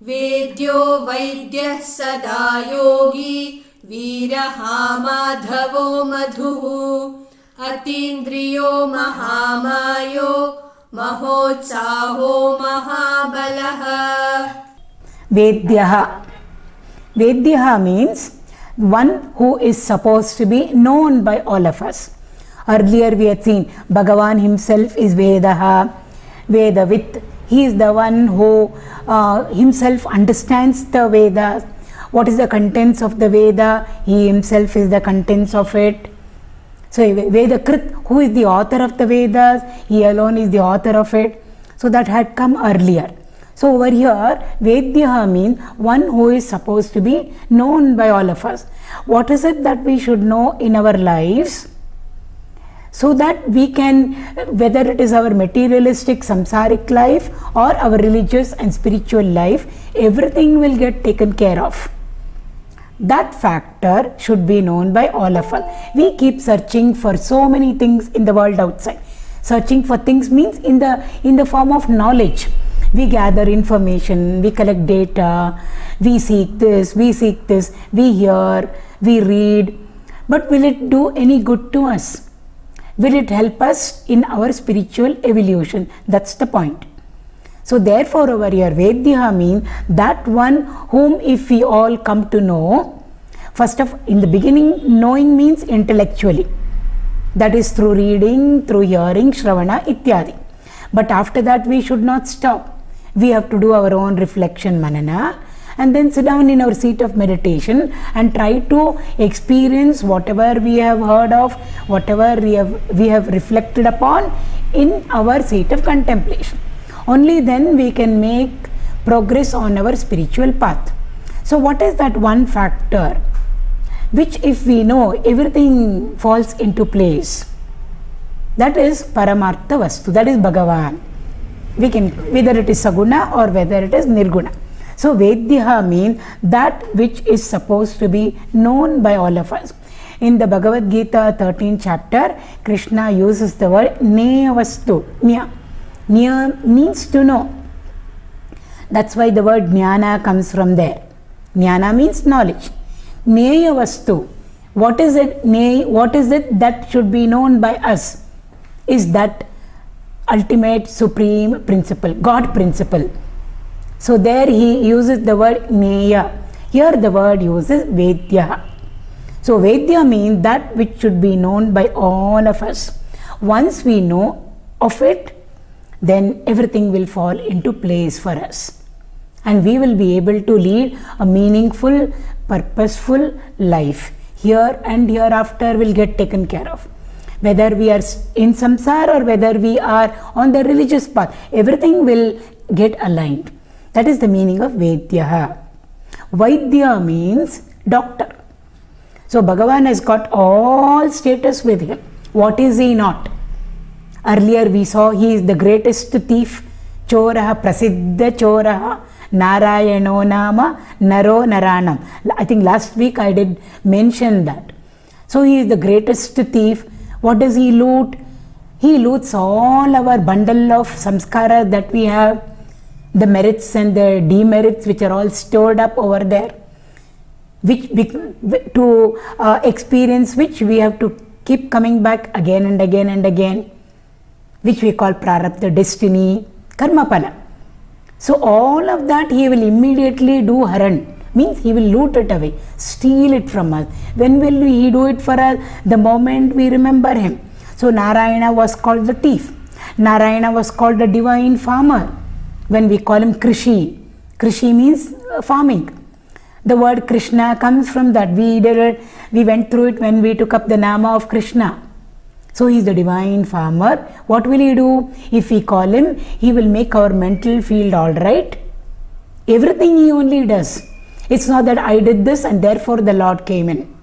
वेद्यो वैद्यः सदायोगी वीरहा माधवो मधुः अतीन्द्रियो महामायो mahōtsāhō mahābalaḥ. Vēdyāha. Vēdyāha means one who is supposed to be known by all of us. Earlier we had seen Bhagavan himself is Vedaha, Vedavit. He is the one who himself understands the Vedas. What is the contents of the Veda? He himself is the contents of it. So Vedakrit, who is the author of the Vedas? He alone is the author of it. So that had come earlier. So over here, Vedyaha means one who is supposed to be known by all of us. What is it that we should know in our lives? So that we can, whether it is our materialistic samsaric life or our religious and spiritual life, everything will get taken care of. That factor should be known by all of us. We keep searching for so many things in the world outside. Searching for things means in the form of knowledge. We gather information, we collect data, we seek this, we hear, we read. But will it do any good to us? Will it help us in our spiritual evolution? That's the point. So therefore over here Vedyaha means that one whom if we all come to know, first of in the beginning knowing means intellectually. That is through reading, through hearing, Shravana, Ityadi. But after that we should not stop. We have to do our own reflection, Manana, and then sit down in our seat of meditation and try to experience whatever we have heard of, whatever we have reflected upon in our seat of contemplation. Only then we can make progress on our spiritual path. So what is that one factor which if we know, everything falls into place? That is Paramartha Vastu, that is Bhagavan. We can, whether it is Saguna or whether it is Nirguna. So Vedyaha means that which is supposed to be known by all of us. In the Bhagavad Gita 13th chapter, Krishna uses the word Gnēya Vastu. Gnēya means to know. That's why the word Jnana comes from there. Jnana means knowledge. Gnēya Vastu. What is it? What is it that should be known by us? Is that ultimate supreme principle, God principle. So there he uses the word Gnēya. Here the word uses Vedyaha. So Vedya means that which should be known by all of us. Once we know of it, then everything will fall into place for us. And we will be able to lead a meaningful, purposeful life. Here and hereafter will get taken care of. Whether we are in samsara or whether we are on the religious path, everything will get aligned. That is the meaning of Vedyaha. Vaidya means doctor. So Bhagavan has got all status with him. What is he not? Earlier we saw he is the greatest thief. Choraha, prasiddha choraha, Narayano nama, Naro naranam. I think last week I did mention that. So he is the greatest thief. What does he loot? He loots all our bundle of samskara that we have, the merits and the demerits which are all stored up over there, which to experience which we have to keep coming back again and again and again, which we call prarabdha, destiny, karma pala. So all of that he will immediately do haran, means he will loot it away, steal it from us. When will he do it for us? The moment we remember him. So Narayana was called the thief. Narayana was called the divine farmer. When we call him Krishi, Krishi means farming. The word Krishna comes from that. We went through it when we took up the Nama of Krishna. So he is the divine farmer. What will he do? If we call him, he will make our mental field all right. Everything he only does. It's not that I did this and therefore the Lord came in.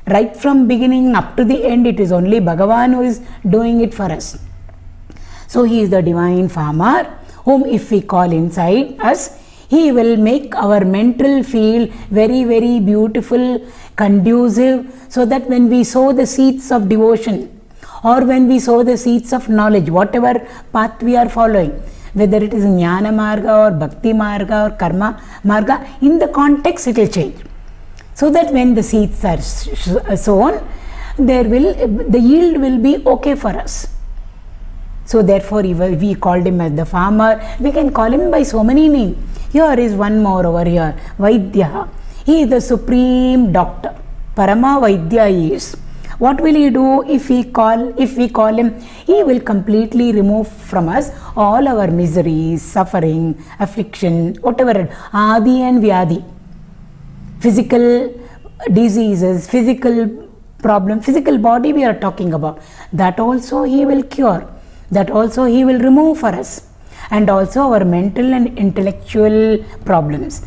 Right from beginning up to the end, it is only Bhagavan who is doing it for us. So he is the divine farmer whom if we call inside us, he will make our mental field very, very beautiful, conducive, so that when we sow the seeds of devotion or when we sow the seeds of knowledge, whatever path we are following, whether it is Jnana Marga or Bhakti Marga or Karma Marga, in the context it will change. So that when the seeds are sown, the yield will be okay for us. So therefore we called him as the farmer. We can call him by so many names. Here is one more over here, vaidyaḥ. He is the supreme doctor. Parama Vaidya is. What will he do if we call him? He will completely remove from us all our miseries, suffering, affliction, whatever, adi and vyadi. Physical diseases, physical problem, physical body we are talking about. That also he will cure. That also he will remove for us. And also our mental and intellectual problems.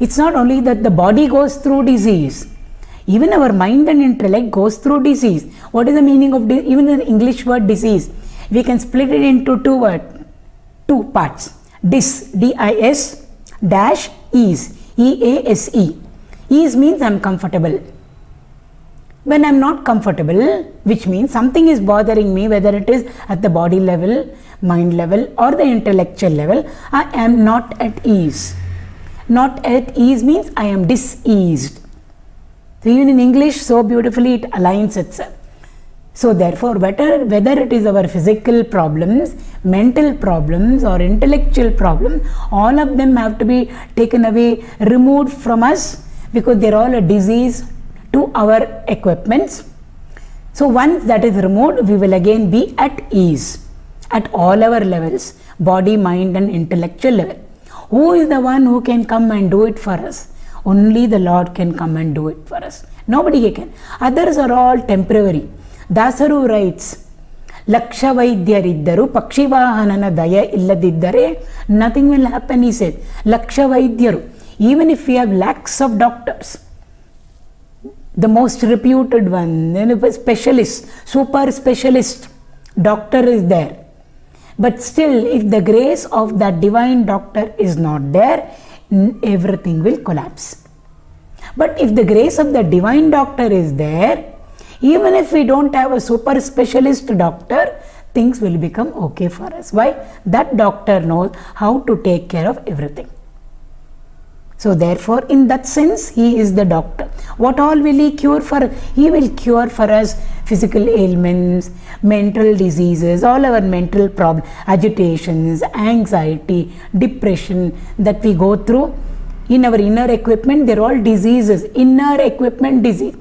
It's not only that the body goes through disease. Even our mind and intellect goes through disease. What is the meaning of even the English word disease? We can split it into two parts. Dis, D-I-S, dash, ease, E-A-S-E. Ease means I'm comfortable. When I'm not comfortable, which means something is bothering me, whether it is at the body level, mind level or the intellectual level, I am not at ease. Not at ease means I am diseased. So even in English, so beautifully it aligns itself. So therefore, whether it is our physical problems, mental problems or intellectual problems, all of them have to be taken away, removed from us, because they are all a disease to our equipments. So once that is removed, we will again be at ease at all our levels, body, mind and intellectual level. Who is the one who can come and do it for us? Only the Lord can come and do it for us. Nobody can. Others are all temporary. Dasaru writes, Laksha Vaidyyariddaru Pakshivahanana Daya Illadiddare, nothing will happen, he said. Laksha Vaidyaru. Even if we have lakhs of doctors, the most reputed one, specialist, super specialist doctor is there. But still, if the grace of that divine doctor is not there, everything will collapse. But if the grace of the divine doctor is there, even if we don't have a super specialist doctor, things will become okay for us. Why? That doctor knows how to take care of everything. So therefore, in that sense, he is the doctor. What all will he cure for? He will cure for us physical ailments, mental diseases, all our mental problems, agitations, anxiety, depression that we go through. In our inner equipment, they are all diseases, inner equipment disease.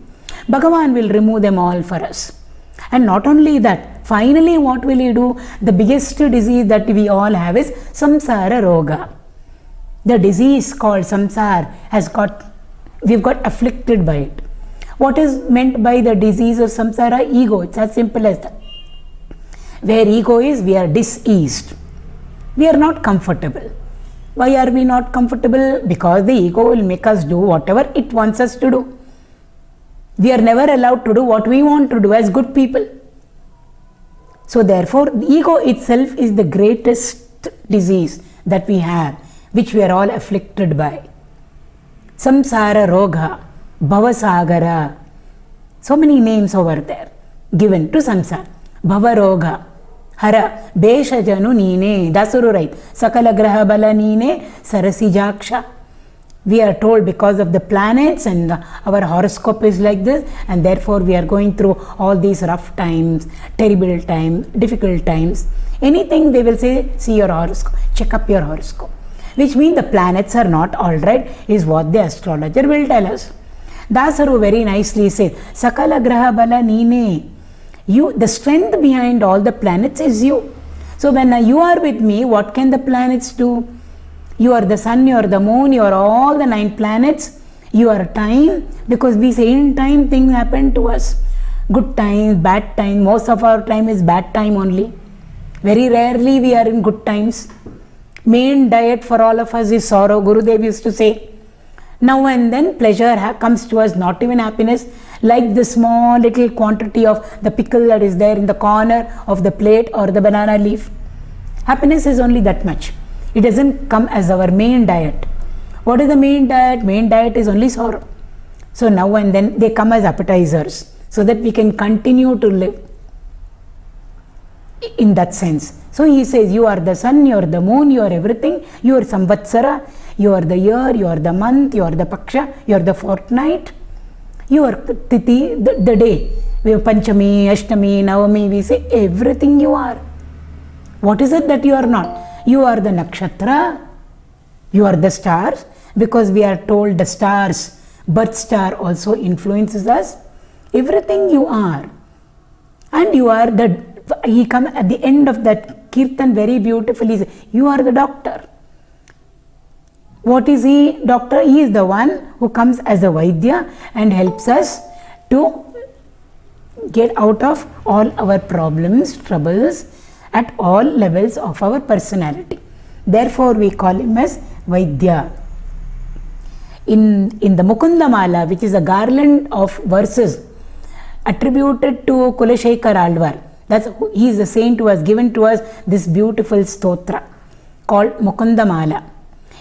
Bhagavan will remove them all for us. And not only that, finally what will he do? The biggest disease that we all have is samsara roga. The disease called samsara we've got afflicted by it. What is meant by the disease of samsara? Ego. It's as simple as that. Where ego is, we are diseased. We are not comfortable. Why are we not comfortable? Because the ego will make us do whatever it wants us to do. We are never allowed to do what we want to do as good people. So therefore, the ego itself is the greatest disease that we have, which we are all afflicted by. Samsara Roga, Bhavasagara. So many names over there given to samsara. Bhavaroga, Hara, Beshajanu Nine, Dasuru right, Sakala Graha Bala Nine, Sarasijaksha. We are told because of the planets and our horoscope is like this, and therefore we are going through all these rough times, terrible times, difficult times. Anything they will say, see your horoscope, check up your horoscope. Which means the planets are not alright, is what the astrologer will tell us. Dasaru very nicely says, Sakala Graha Bala Nine. You, the strength behind all the planets is you. So when you are with me, what can the planets do? You are the sun, you are the moon, you are all the 9 planets. You are time, because we say in time things happen to us. Good times, bad times, most of our time is bad time only. Very rarely we are in good times. Main diet for all of us is sorrow, Gurudev used to say. Now and then pleasure comes to us, not even happiness, like the small little quantity of the pickle that is there in the corner of the plate or the banana leaf. Happiness is only that much. It doesn't come as our main diet. What is the main diet? Main diet is only sorrow. So now and then they come as appetizers so that we can continue to live. in that sense. So he says, you are the sun, you are the moon, you are everything, you are Samvatsara, you are the year, you are the month, you are the Paksha, you are the fortnight, you are Tithi, the day. We have Panchami, Ashtami, Navami, we say everything you are. What is it that you are not? You are the nakshatra, you are the stars, because we are told the stars, birth star also influences us. Everything you are. And you are the, he comes at the end of that kirtan very beautifully, says, you are the doctor. What is he, doctor? He is the one who comes as a vaidya and helps us to get out of all our problems, troubles at all levels of our personality. Therefore, we call him as Vaidya. In the Mukundamala, which is a garland of verses attributed to 𝐾𝐚𝐽𝐾𝐝 Alvar, he is the saint who has given to us this beautiful stotra called Mukundamala.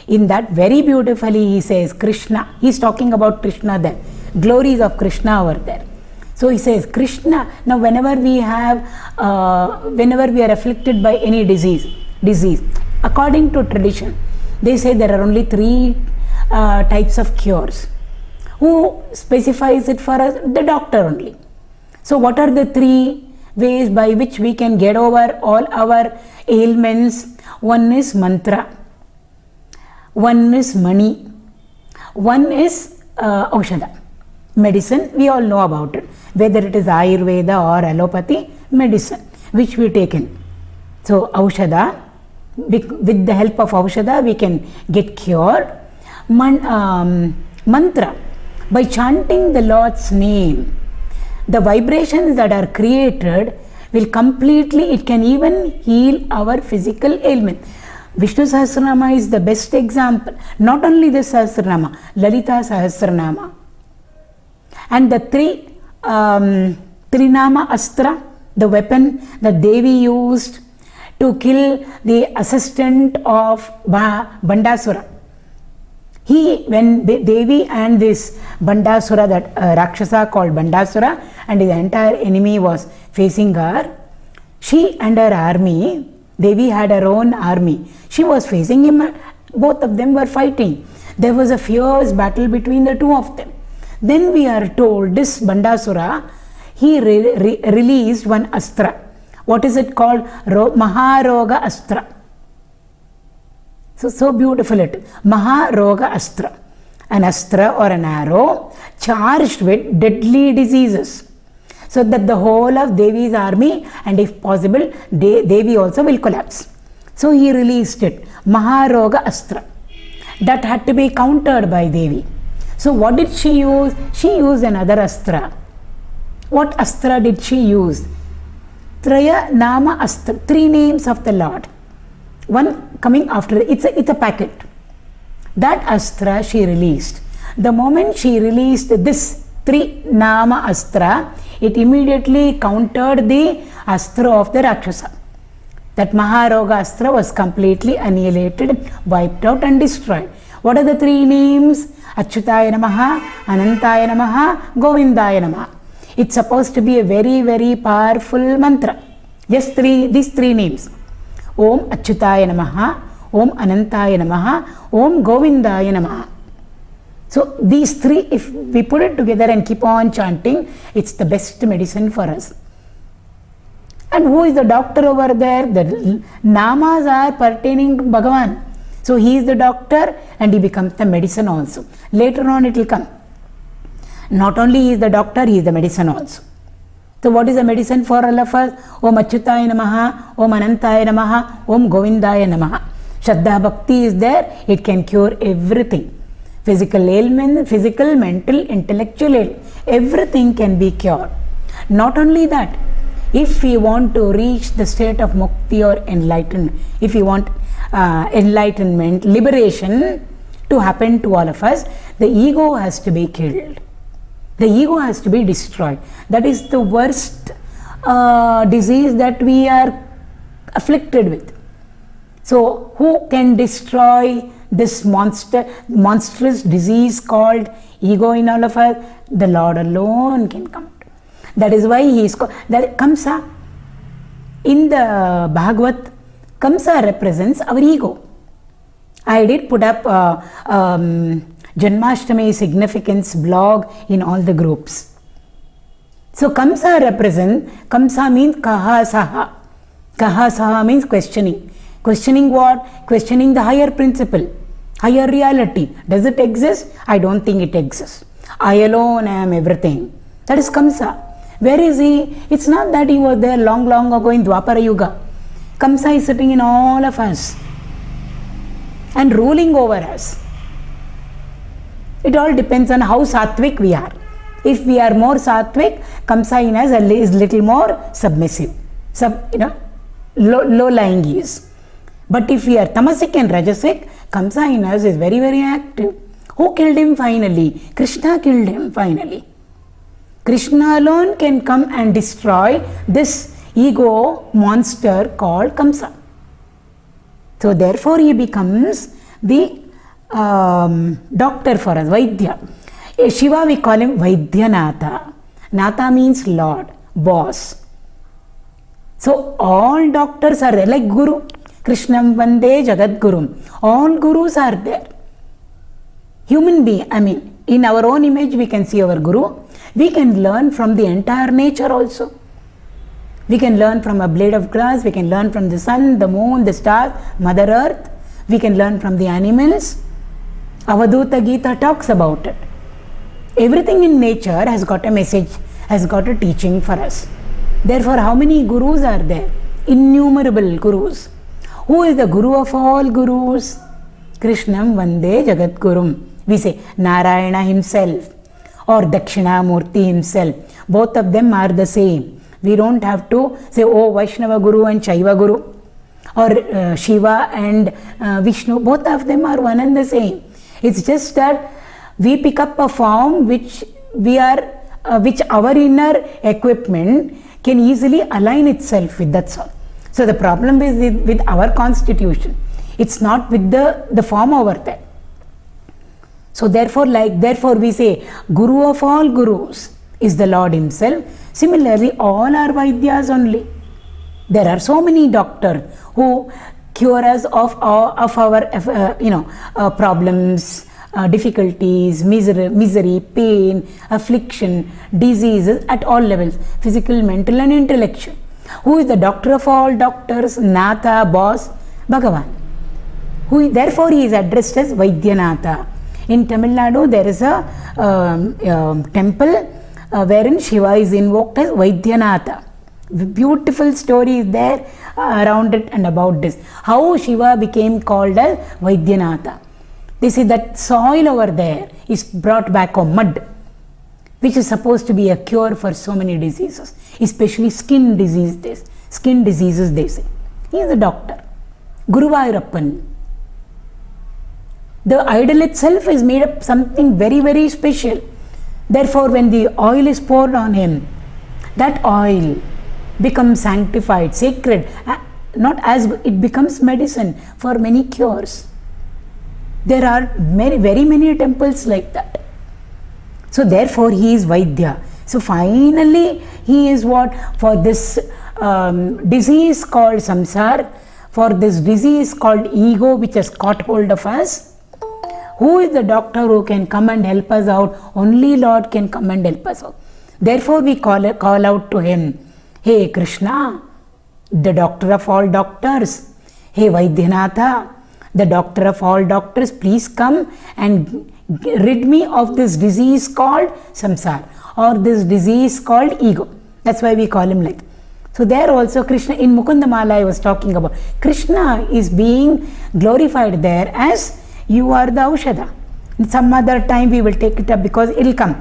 In that, very beautifully he says Krishna, he is talking about Krishna there, glories of Krishna over there. So he says Krishna. Now whenever we are afflicted by any disease, according to tradition, they say there are only 3 types of cures. Who specifies it for us? The doctor only. So what are the 3 ways by which we can get over all our ailments? One is mantra, one is money, one is aushadha, medicine. We all know about it, whether it is Ayurveda or allopathy, medicine which we take in. So aushadha, with the help of aushadha we can get cured. Mantra, by chanting the Lord's name, the vibrations that are created will completely, it can even heal our physical ailment. Vishnu Sahasranama is the best example. Not only the Sahasranama, Lalita Sahasranama. And the 3 Trinama Astra, the weapon that Devi used to kill the assistant of Bandasura. When Devi and this Bandasura, that Rakshasa called Bandasura, and his entire enemy was facing her, she and her army, Devi had her own army, she was facing him, both of them were fighting. There was a fierce battle between the 2 of them. Then we are told this Bandasura, he released one astra. What is it called? Maharoga Astra. So beautiful it is. Maharoga Astra. An astra or an arrow charged with deadly diseases. So that the whole of Devi's army, and if possible, Devi also will collapse. So he released it. Maharoga Astra. That had to be countered by Devi. So what did she use? She used another astra. What astra did she use? Traya Nama Astra. 3 names of the Lord. One coming after, it's a packet. That astra she released. The moment she released this 3 Nama Astra, it immediately countered the astra of the Rakshasa. That Maharoga Astra was completely annihilated, wiped out and destroyed. What are the 3 names? Achyutaya Namaha, Anantaya Namaha, Govindaya Namaha. It's supposed to be a very, very powerful mantra. Just these 3 names. Om Achyutaya Namaha, Om Anantaya Namaha, Om Govindaya Namaha. So these 3, if we put it together and keep on chanting, it's the best medicine for us. And who is the doctor over there? The namas are pertaining to Bhagavan. So he is the doctor and he becomes the medicine also. Later on it will come. Not only he is the doctor, he is the medicine also. So what is the medicine for all of us? Om Achyutaya Namaha, Om Anantaya Namaha, Om Govindaya Namaha. Shraddha Bhakti is there, it can cure everything. Physical ailment, physical, mental, intellectual ailment, everything can be cured. Not only that, if we want to reach the state of mukti or enlightenment, if we want enlightenment, liberation to happen to all of us, the ego has to be killed. The ego has to be destroyed. That is the worst disease that we are afflicted with. So who can destroy this monstrous disease called ego in all of us? The Lord alone can come. That is why he is called, that Kamsa. In the Bhagavad, Kamsa represents our ego. I did put up Janmashtami significance blog in all the groups. So Kamsa represents, Kamsa means kaha saha. Kaha saha means questioning. Questioning what? Questioning the higher principle, higher reality. Does it exist? I don't think it exists. I alone am everything. That is Kamsa. Where is he? It's not that he was there long ago in Dwapara Yuga. Kamsa is sitting in all of us and ruling over us. It all depends on how sattvic we are. If we are more sattvic, Kamsa in us is little more submissive, low-lying is. But if we are tamasic and rajasic, Kamsa in us is very, very active. Who killed him finally? Krishna killed him finally. Krishna alone can come and destroy this ego monster called Kamsa. So therefore he becomes the doctor for us, vaidya. Shiva we call him Vaidyanatha. Natha means Lord, boss. So all doctors are there, like Guru. Krishnam Vande Jagat Gurum. All gurus are there. Human being, in our own image we can see our Guru. We can learn from the entire nature also. We can learn from a blade of grass, we can learn from the sun, the moon, the stars, Mother Earth. We can learn from the animals. Avadhuta Gita talks about it. Everything in nature has got a message, has got a teaching for us. Therefore, how many gurus are there? Innumerable gurus. Who is the Guru of all gurus? Krishnam Vande Jagat Gurum. We say Narayana himself or Dakshinamurti himself. Both of them are the same. We don't have to say, oh, Vaishnava Guru and Shaiva Guru, or Shiva and Vishnu. Both of them are one and the same. It's just that we pick up a form which our inner equipment can easily align itself with, that's all. So the problem is with our constitution. It's not with the form over there. So therefore we say Guru of all gurus is the Lord himself. Similarly, all are Vaidyas only. There are so many doctors who cure us of our problems, difficulties, misery, pain, affliction, diseases at all levels, physical, mental and intellectual. Who is the doctor of all doctors? Natha, boss, Bhagavan. Therefore he is addressed as Vaidyanatha. In Tamil Nadu there is a temple wherein Shiva is invoked as Vaidyanatha. Beautiful story is there around it and about this. How Shiva became called as Vaidyanatha. They say that soil over there is brought back home, mud, which is supposed to be a cure for so many diseases, especially skin diseases they say. He is a doctor. Guruvayurappan. The idol itself is made up something very, very special. Therefore, when the oil is poured on him, that oil becomes sanctified, sacred, not as it becomes medicine for many cures. There are very many temples like that. So therefore he is Vaidya. So finally he is what? For this disease called samsara, for this disease called ego which has caught hold of us, who is the doctor who can come and help us out? Only Lord can come and help us out. Therefore we call out to him, hey Krishna, the doctor of all doctors. Hey Vaidyanatha, the doctor of all doctors, please come and rid me of this disease called samsara or this disease called ego. That's why we call him like that. So there also Krishna, in Mukundamala I was talking about, Krishna is being glorified there as you are the Aushadha. Some other time we will take it up because it will come.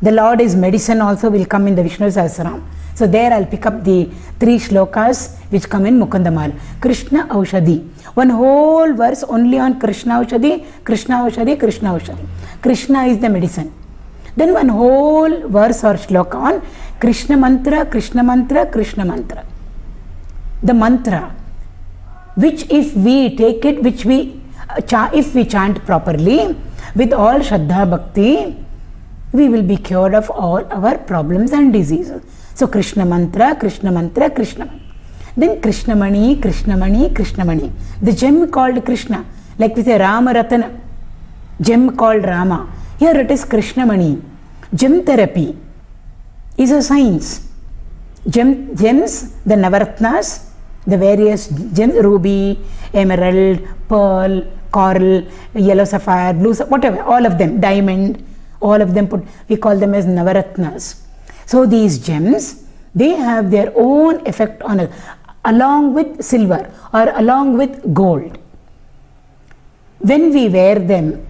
The Lord is medicine also will come in the Vishnu Sahasranama. So there I'll pick up the 3 shlokas which come in Mukundamala. Krishna Aushadhi. One whole verse only on Krishna Aushadhi, Krishna Aushadhi, Krishna Aushadhi. Krishna is the medicine. Then one whole verse or shloka on Krishna Mantra, Krishna Mantra, Krishna Mantra. The mantra, which if we take it, if we chant properly, with all Shraddha Bhakti, we will be cured of all our problems and diseases. So Krishna Mantra, Krishna Mantra, Krishna Mantra. Then Krishnamani, Krishnamani, Krishnamani. The gem called Krishna. Like we say Rama Ratana, gem called Rama. Here it is Krishnamani. Gem therapy is a science. Gems, the Navaratnas, the various gems, ruby, emerald, pearl, coral, yellow sapphire, blue, whatever, all of them, diamond, all of them we call them as Navaratnas. So these gems, they have their own effect on us, along with silver or along with gold. When we wear them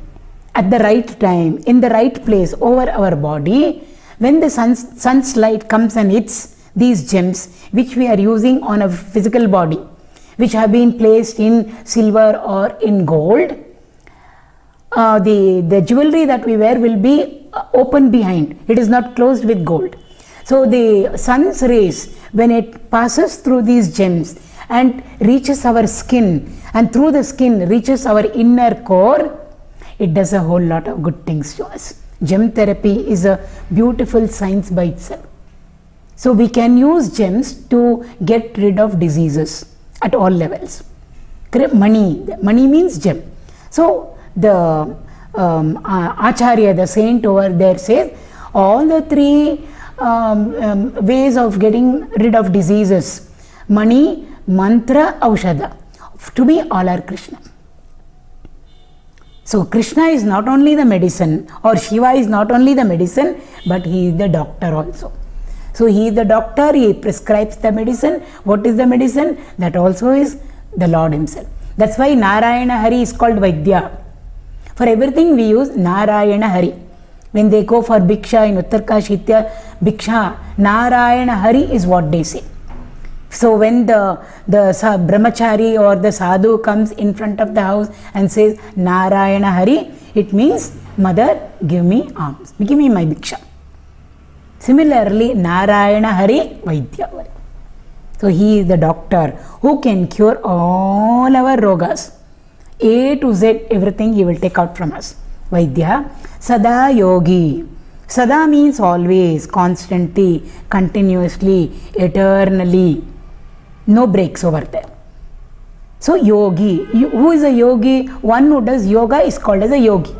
at the right time, in the right place over our body, when the sun's light comes and hits these gems which we are using on a physical body, which have been placed in silver or in gold, the jewelry that we wear will be open behind. It is not closed with gold. So the sun's rays, when it passes through these gems and reaches our skin, and through the skin reaches our inner core, it does a whole lot of good things to us. Gem therapy is a beautiful science by itself. So we can use gems to get rid of diseases at all levels. Money means gem. So the Acharya, the saint over there, says all the three ways of getting rid of diseases, money, mantra, aushadha, to me all are Krishna. So Krishna is not only the medicine, or Shiva is not only the medicine, but he is the doctor also. So he is the doctor, he prescribes the medicine. What is the medicine? That also is the Lord himself. That's why Narayana Hari is called Vaidyaḥ. For everything we use Narayana Hari. When they go for Bhiksha in Uttarkashitya, Bhiksha, Narayana Hari is what they say. So when the brahmachari or the sadhu comes in front of the house and says Narayana Hari, it means, mother, give me alms, give me my Bhiksha. Similarly, Narayana Hari Vaidyaḥ. So he is the doctor who can cure all our rogas. A to Z, everything he will take out from us. Vaidyaḥ, sadāyōgī. Sada means always, constantly, continuously, eternally. No breaks over there. So yogi, who is a yogi? One who does yoga is called as a yogi.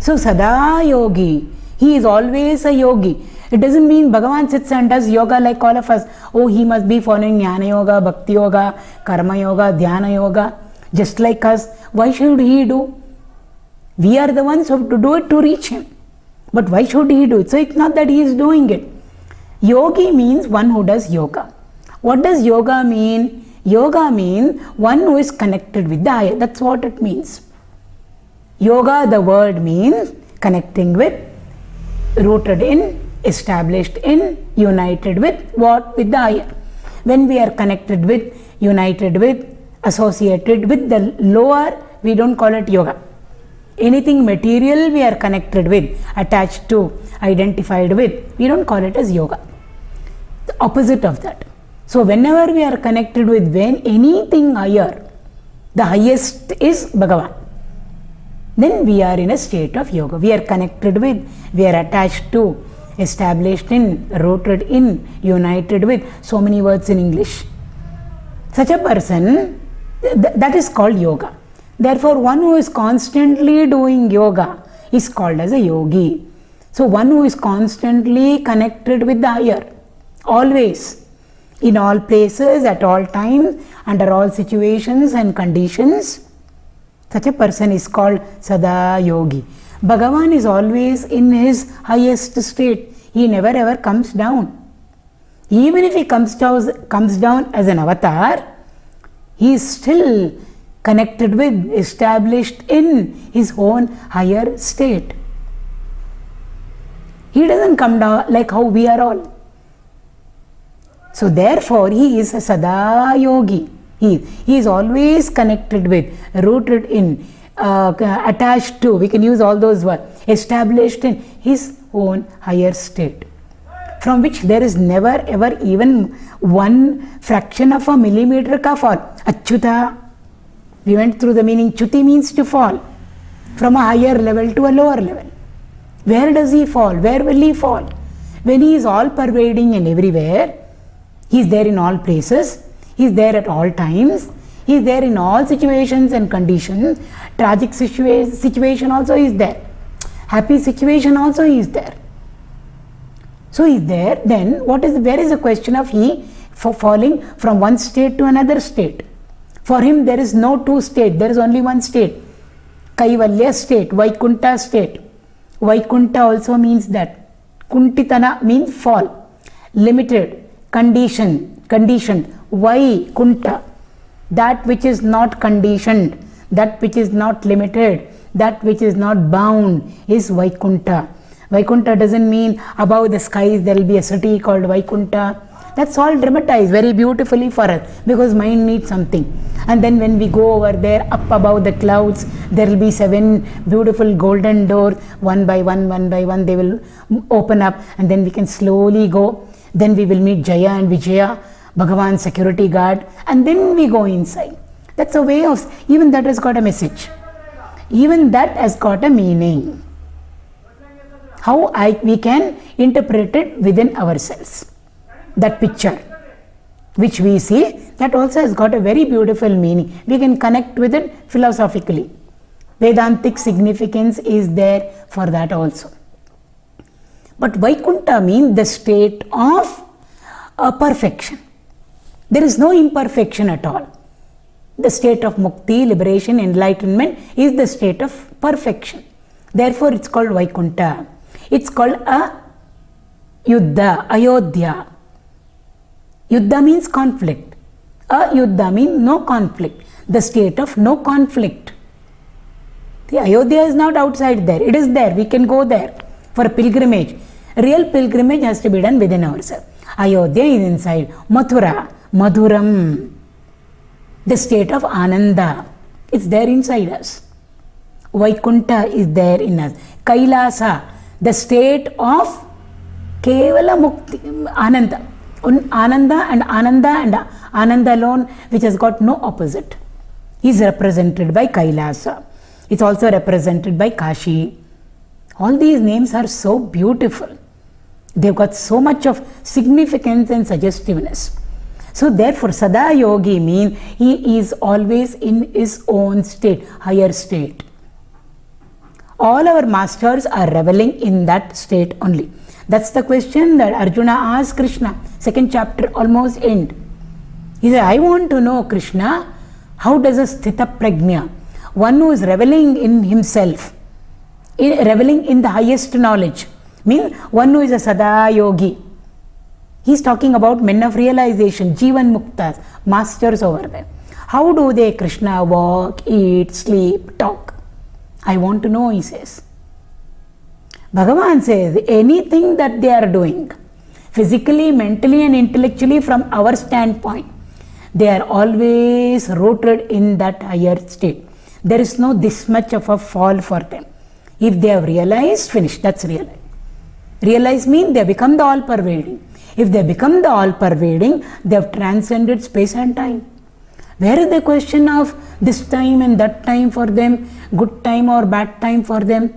So sadāyōgī, he is always a yogi. It doesn't mean Bhagavan sits and does yoga like all of us. Oh, he must be following Jnana Yoga, Bhakti Yoga, Karma Yoga, Dhyana Yoga, just like us. Why should he do? We are the ones who have to do it to reach him. But why should he do it? So it's not that he is doing it. Yogi means one who does yoga. What does yoga mean? Yoga means one who is connected with the higher. That's what it means. Yoga, the word means connecting with, rooted in, established in, united with what? With the higher. When we are connected with, united with, associated with the lower, we don't call it yoga. Anything material we are connected with, attached to, identified with, we don't call it as yoga. The opposite of that. So whenever we are connected with anything higher, the highest is Bhagavan, then we are in a state of yoga. We are connected with, we are attached to, established in, rooted in, united with, so many words in English. Such a person, that is called yoga. Therefore, one who is constantly doing yoga is called as a yogi. So one who is constantly connected with the higher, always, in all places, at all times, under all situations and conditions, such a person is called sadāyōgī. Bhagavan is always in his highest state. He never ever comes down. Even if he comes down as an avatar, he is still connected with, established in his own higher state. He doesn't come down like how we are all. So therefore, he is a sadāyōgī. He is always connected with, rooted in, attached to, we can use all those words, established in his own higher state, from which there is never ever even one fraction of a millimeter ka fall. Achyuta, we went through the meaning. Chuti means to fall from a higher level to a lower level. Where does he fall? Where will he fall? When he is all pervading and everywhere, He is there in all places. He is there at all times. He is there in all situations and conditions. Tragic situation also is there. Happy situation also is there. So he is there. Then where is the question of he falling from one state to another state? For him there is no two state. There is only one state. Kaivalya state, Vaikunta state. Vaikunta also means that. Kuntitana means fall. Limited, conditioned. Vaikunta. That which is not conditioned, that which is not limited, that which is not bound is Vaikunta. Vaikunta doesn't mean above the skies there will be a city called Vaikunta. That's all dramatized very beautifully for us because mind needs something. And then when we go over there up above the clouds, there will be 7 beautiful golden doors, one by one they will open up, and then we can slowly go. Then we will meet Jaya and Vijaya, Bhagavan's security guard, and then we go inside. That's a way of, even that has got a message. Even that has got a meaning. How we can interpret it within ourselves. That picture which we see, that also has got a very beautiful meaning. We can connect with it philosophically. Vedantic significance is there for that also. But Vaikunta means the state of perfection. There is no imperfection at all. The state of mukti, liberation, enlightenment is the state of perfection. Therefore it's called Vaikunta. It's called a Yuddha, Ayodhya. Yuddha means conflict. Ayuddha means no conflict. The state of no conflict. The Ayodhya is not outside there. It is there. We can go there for a pilgrimage. Real pilgrimage has to be done within ourselves. Ayodhya is inside. Mathura, Madhuram. The state of Ananda. It's there inside us. Vaikunta is there in us. Kailasa, the state of Kevala Mukti, Ananda. Ananda and Ananda alone, which has got no opposite, is represented by Kailasa. It's also represented by Kashi. All these names are so beautiful. They've got so much of significance and suggestiveness. So therefore, sadāyōgī means he is always in his own state, higher state. All our masters are reveling in that state only. That's the question that Arjuna asked Krishna. 2nd chapter almost end. He said, I want to know, Krishna, how does a sthita prajna, one who is reveling in himself, reveling in the highest knowledge, means one who is a sadāyōgī. He's talking about men of realization, Jivan Muktas, masters over them. How do they, Krishna, walk, eat, sleep, talk? I want to know, he says. Bhagavan says, anything that they are doing, physically, mentally and intellectually from our standpoint, they are always rooted in that higher state. There is no this much of a fall for them. If they have realized, finished, that's realized. Realize means they have become the all-pervading. If they become the all-pervading, they have transcended space and time. Where is the question of this time and that time for them, good time or bad time for them?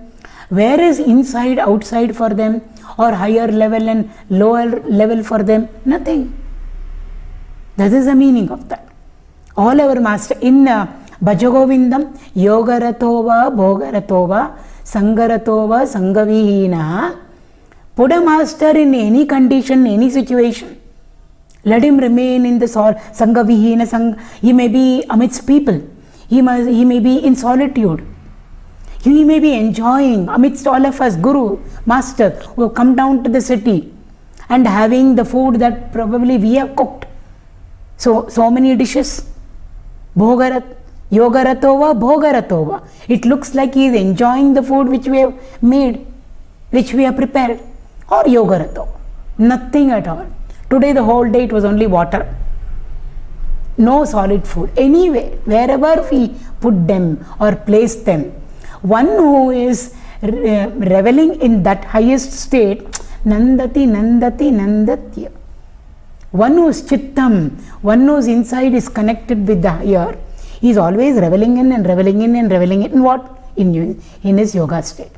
Where is inside, outside for them, or higher level and lower level for them? Nothing. That is the meaning of that. All our master in Bhajagovindam, Yogaratova, Bhogaratova, Sangaratova, Sangavihina. Put a master in any condition, any situation. Let him remain in the Sangavihina. He may be amidst people. He may be in solitude. He may be enjoying amidst all of us, Guru, Master, who have come down to the city and having the food that probably we have cooked. So many dishes. Yogaratova, Bhogaratova. It looks like he is enjoying the food which we have made, which we have prepared. Or Yogaratova. Nothing at all. Today the whole day it was only water. No solid food. Anyway, wherever we put them or place them, one who is reveling in that highest state, Nandati, Nandati, Nandatya. One who is Chittam, one whose inside is connected with the higher, he is always reveling in and reveling in and reveling in what? In his yoga state.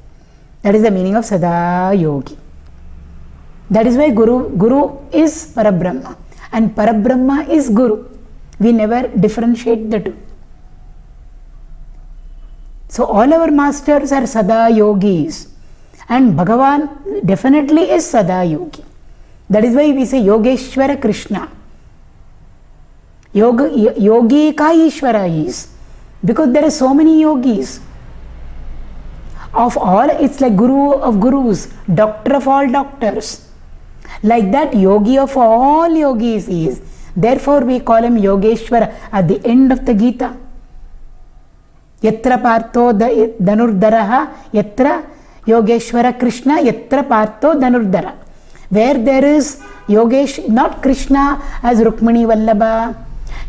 That is the meaning of sadāyōgī. That is why Guru is Parabrahma and Parabrahma is Guru. We never differentiate the two. So all our masters are sadāyōgīs, and Bhagavan definitely is sadāyōgī. That is why we say Yogeshwara Krishna. Yogi ka Ishvara is, because there are so many yogis. Of all, it's like Guru of Gurus, Doctor of all doctors. Like that, Yogi of all yogis is. Therefore, we call him Yogeshwara at the end of the Gita. Yatra partho dhanurdaraha, yatra Yogeshwara Krishna, yatra partho dhanurdara. Where there is Yogesh, not Krishna as Rukmini Vallabha,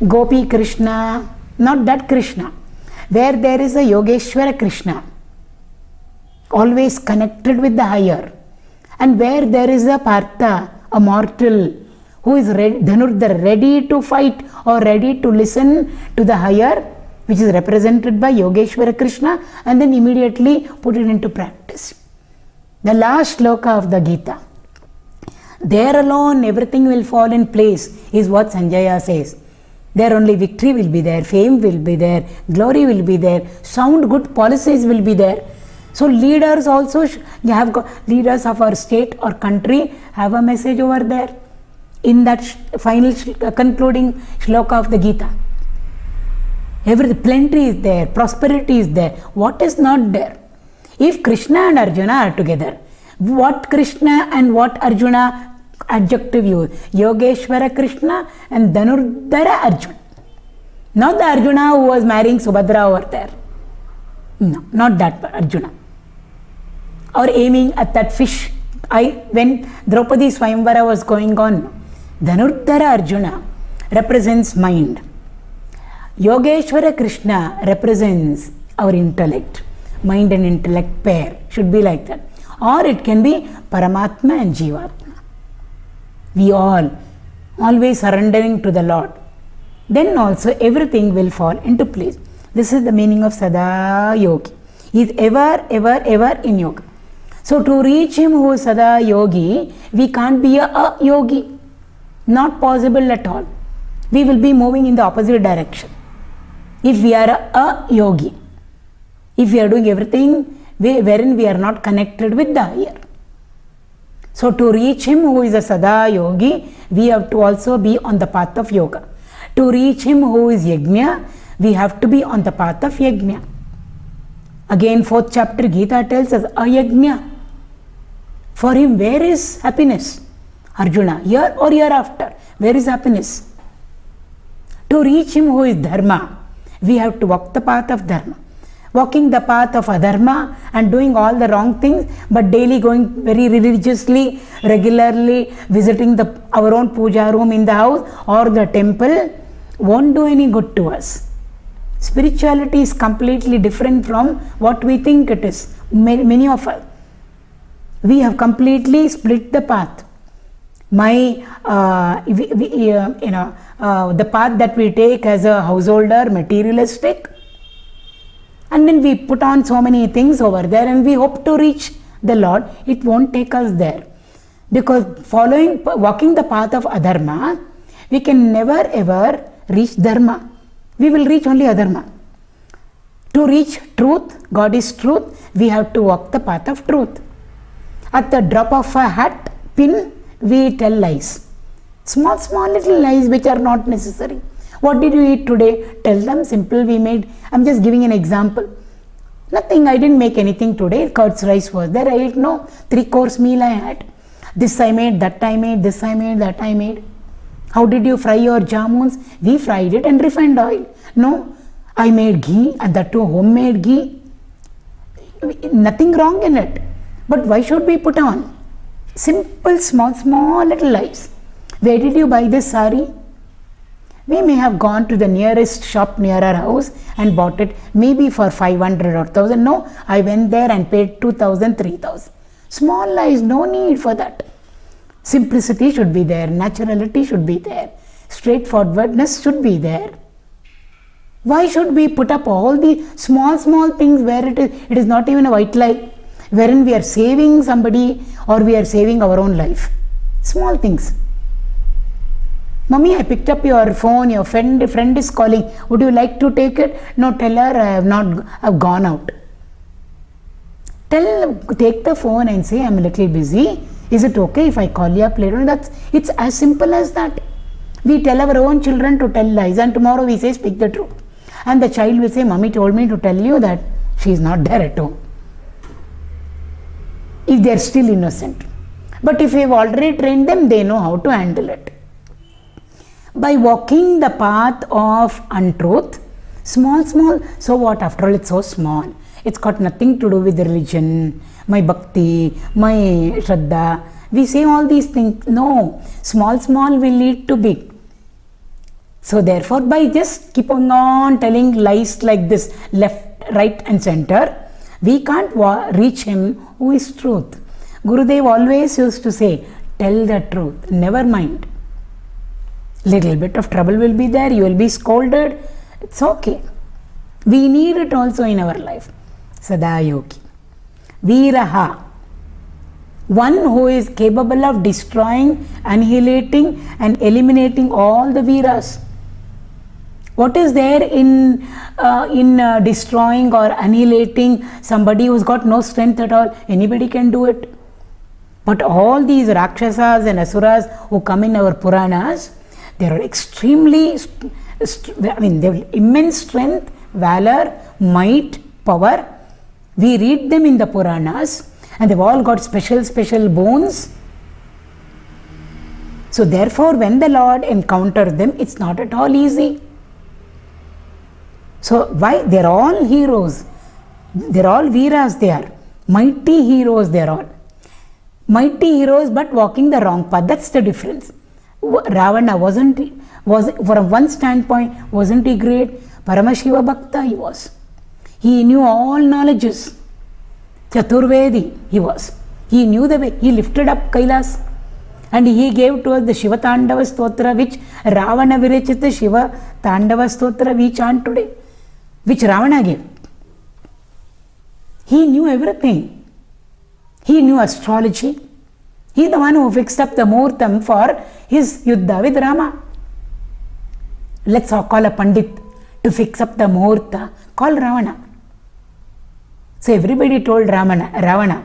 Gopi Krishna, not that Krishna. Where there is a Yogeshwara Krishna, always connected with the higher. And where there is a Partha, a mortal, who is Dhanurdhara, ready to fight or ready to listen to the higher, which is represented by Yogeshwara Krishna, and then immediately put it into practice. The last sloka of the Gita. There alone everything will fall in place, is what Sanjaya says. There only victory will be there, fame will be there, glory will be there, sound good policies will be there. So leaders also, leaders of our state or country have a message over there in that final concluding shloka of the Gita. Plenty is there, prosperity is there. What is not there? If Krishna and Arjuna are together, what Krishna and what Arjuna adjective use? Yogeshwara Krishna and Dhanurdhara Arjuna. Not the Arjuna who was marrying Subhadra over there. No, not that Arjuna. Or aiming at that fish. When Draupadi Swayamvara was going on, Dhanurdhara Arjuna represents mind. Yogeshwara Krishna represents our intellect. Mind and intellect pair should be like that. Or it can be Paramatma and Jivatma. We all always surrendering to the Lord. Then also everything will fall into place. This is the meaning of sadāyōgī. He is ever, ever, ever in yoga. So to reach him who is sadāyōgī, we can't be a yogi. Not possible at all. We will be moving in the opposite direction. If we are a yogi, if we are doing everything wherein we are not connected with the higher. So to reach him who is a sadāyōgī, we have to also be on the path of yoga. To reach him who is yajna, we have to be on the path of yajna. Again, 4th chapter Gita tells us, ayajna. For him, where is happiness? Arjuna, here or hereafter, where is happiness? To reach him who is dharma, we have to walk the path of dharma. Walking the path of adharma and doing all the wrong things, but daily going very religiously, regularly visiting our own puja room in the house or the temple, won't do any good to us. Spirituality is completely different from what we think it is. Many of us, we have completely split the path. The path that we take as a householder, materialistic, and then we put on so many things over there and we hope to reach the Lord. It won't take us there. Because walking the path of adharma, we can never ever reach dharma. We will reach only adharma. To reach truth, God is truth, we have to walk the path of truth. At the drop of a hat pin, we tell lies. Small little lies which are not necessary. What did you eat today? Tell them simple we made. I'm just giving an example. Nothing, I didn't make anything today. Curds rice was there. I ate 3-course meal I had. This I made, that I made, this I made, that I made. How did you fry your jamuns? We fried it in refined oil. No, I made ghee, and that too homemade ghee. Nothing wrong in it. But why should we put on? Simple, small little lies. Where did you buy this sari? We may have gone to the nearest shop near our house and bought it maybe for 500 or 1000. No, I went there and paid 2000, 3000. Small lies, no need for that. Simplicity should be there, naturality should be there, straightforwardness should be there. Why should we put up all the small things where it is not even a white lie, wherein we are saving somebody or we are saving our own life? Small things. Mummy, I picked up your phone, your friend is calling. Would you like to take it? No, tell her I've gone out. Take the phone and say, I'm a little busy. Is it okay if I call you up later? It's as simple as that. We tell our own children to tell lies, and tomorrow we say, speak the truth. And the child will say, Mummy told me to tell you that she is not there at home. If they are still innocent. But if we have already trained them, they know how to handle it. By walking the path of untruth, small, so what? After all, it's so small. It's got nothing to do with religion, my bhakti, my shraddha. We say all these things. No, small will lead to big. So therefore, by just keeping on telling lies like this, left, right and center, we can't reach him who is truth. Gurudev always used to say, tell the truth, never mind. Little bit of trouble will be there, you will be scolded. It's okay. We need it also in our life. Sadāyōgī. Vīrahā. One who is capable of destroying, annihilating and eliminating all the Veeras. What is there in destroying or annihilating somebody who's got no strength at all? Anybody can do it. But all these Rakshasas and Asuras who come in our Puranas, they are extremely, they have immense strength, valor, might, power. We read them in the Puranas and they've all got special boons. So therefore, when the Lord encounters them, it's not at all easy. So why? They're all heroes. They're all Veeras they are. Mighty heroes they are all. Mighty heroes but walking the wrong path. That's the difference. Ravana was from one standpoint, wasn't he great? Paramashiva Bhakta he was. He knew all knowledges. Chaturvedi he was. He knew the way. He lifted up Kailas. And he gave to us the Shiva Tandava Stotra, which Ravana Virachita Shiva Tandava Stotra we chant today, which Ravana gave. He knew everything. He knew astrology. He is the one who fixed up the muhurtam for his Yuddha with Rama. Let's call a Pandit to fix up the muhurta. Call Ravana. So everybody told Ravana,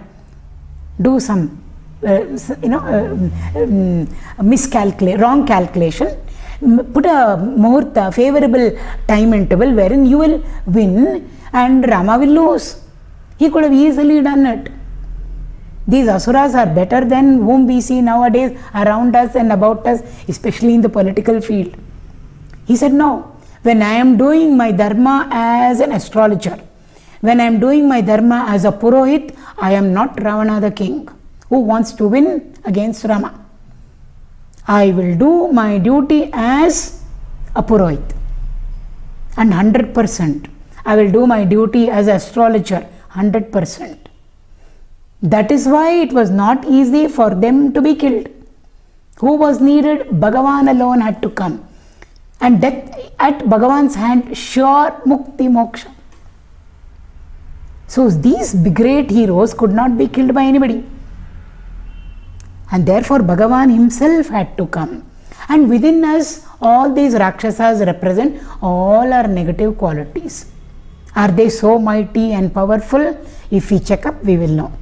do some wrong calculation, put a muhurta, favorable time interval wherein you will win and Rama will lose. He could have easily done it. These asuras are better than whom we see nowadays around us and about us, especially in the political field. He said, no, when I am doing my dharma as an astrologer, when I am doing my dharma as a purohit, I am not Ravana the king who wants to win against Rama. I will do my duty as a purohit and 100%. I will do my duty as an astrologer 100%. That is why it was not easy for them to be killed. Who was needed? Bhagavan alone had to come. And death at Bhagavan's hand, sure mukti moksha. So these great heroes could not be killed by anybody. And therefore Bhagavan himself had to come. And within us, all these Rakshasas represent all our negative qualities. Are they so mighty and powerful? If we check up, we will know.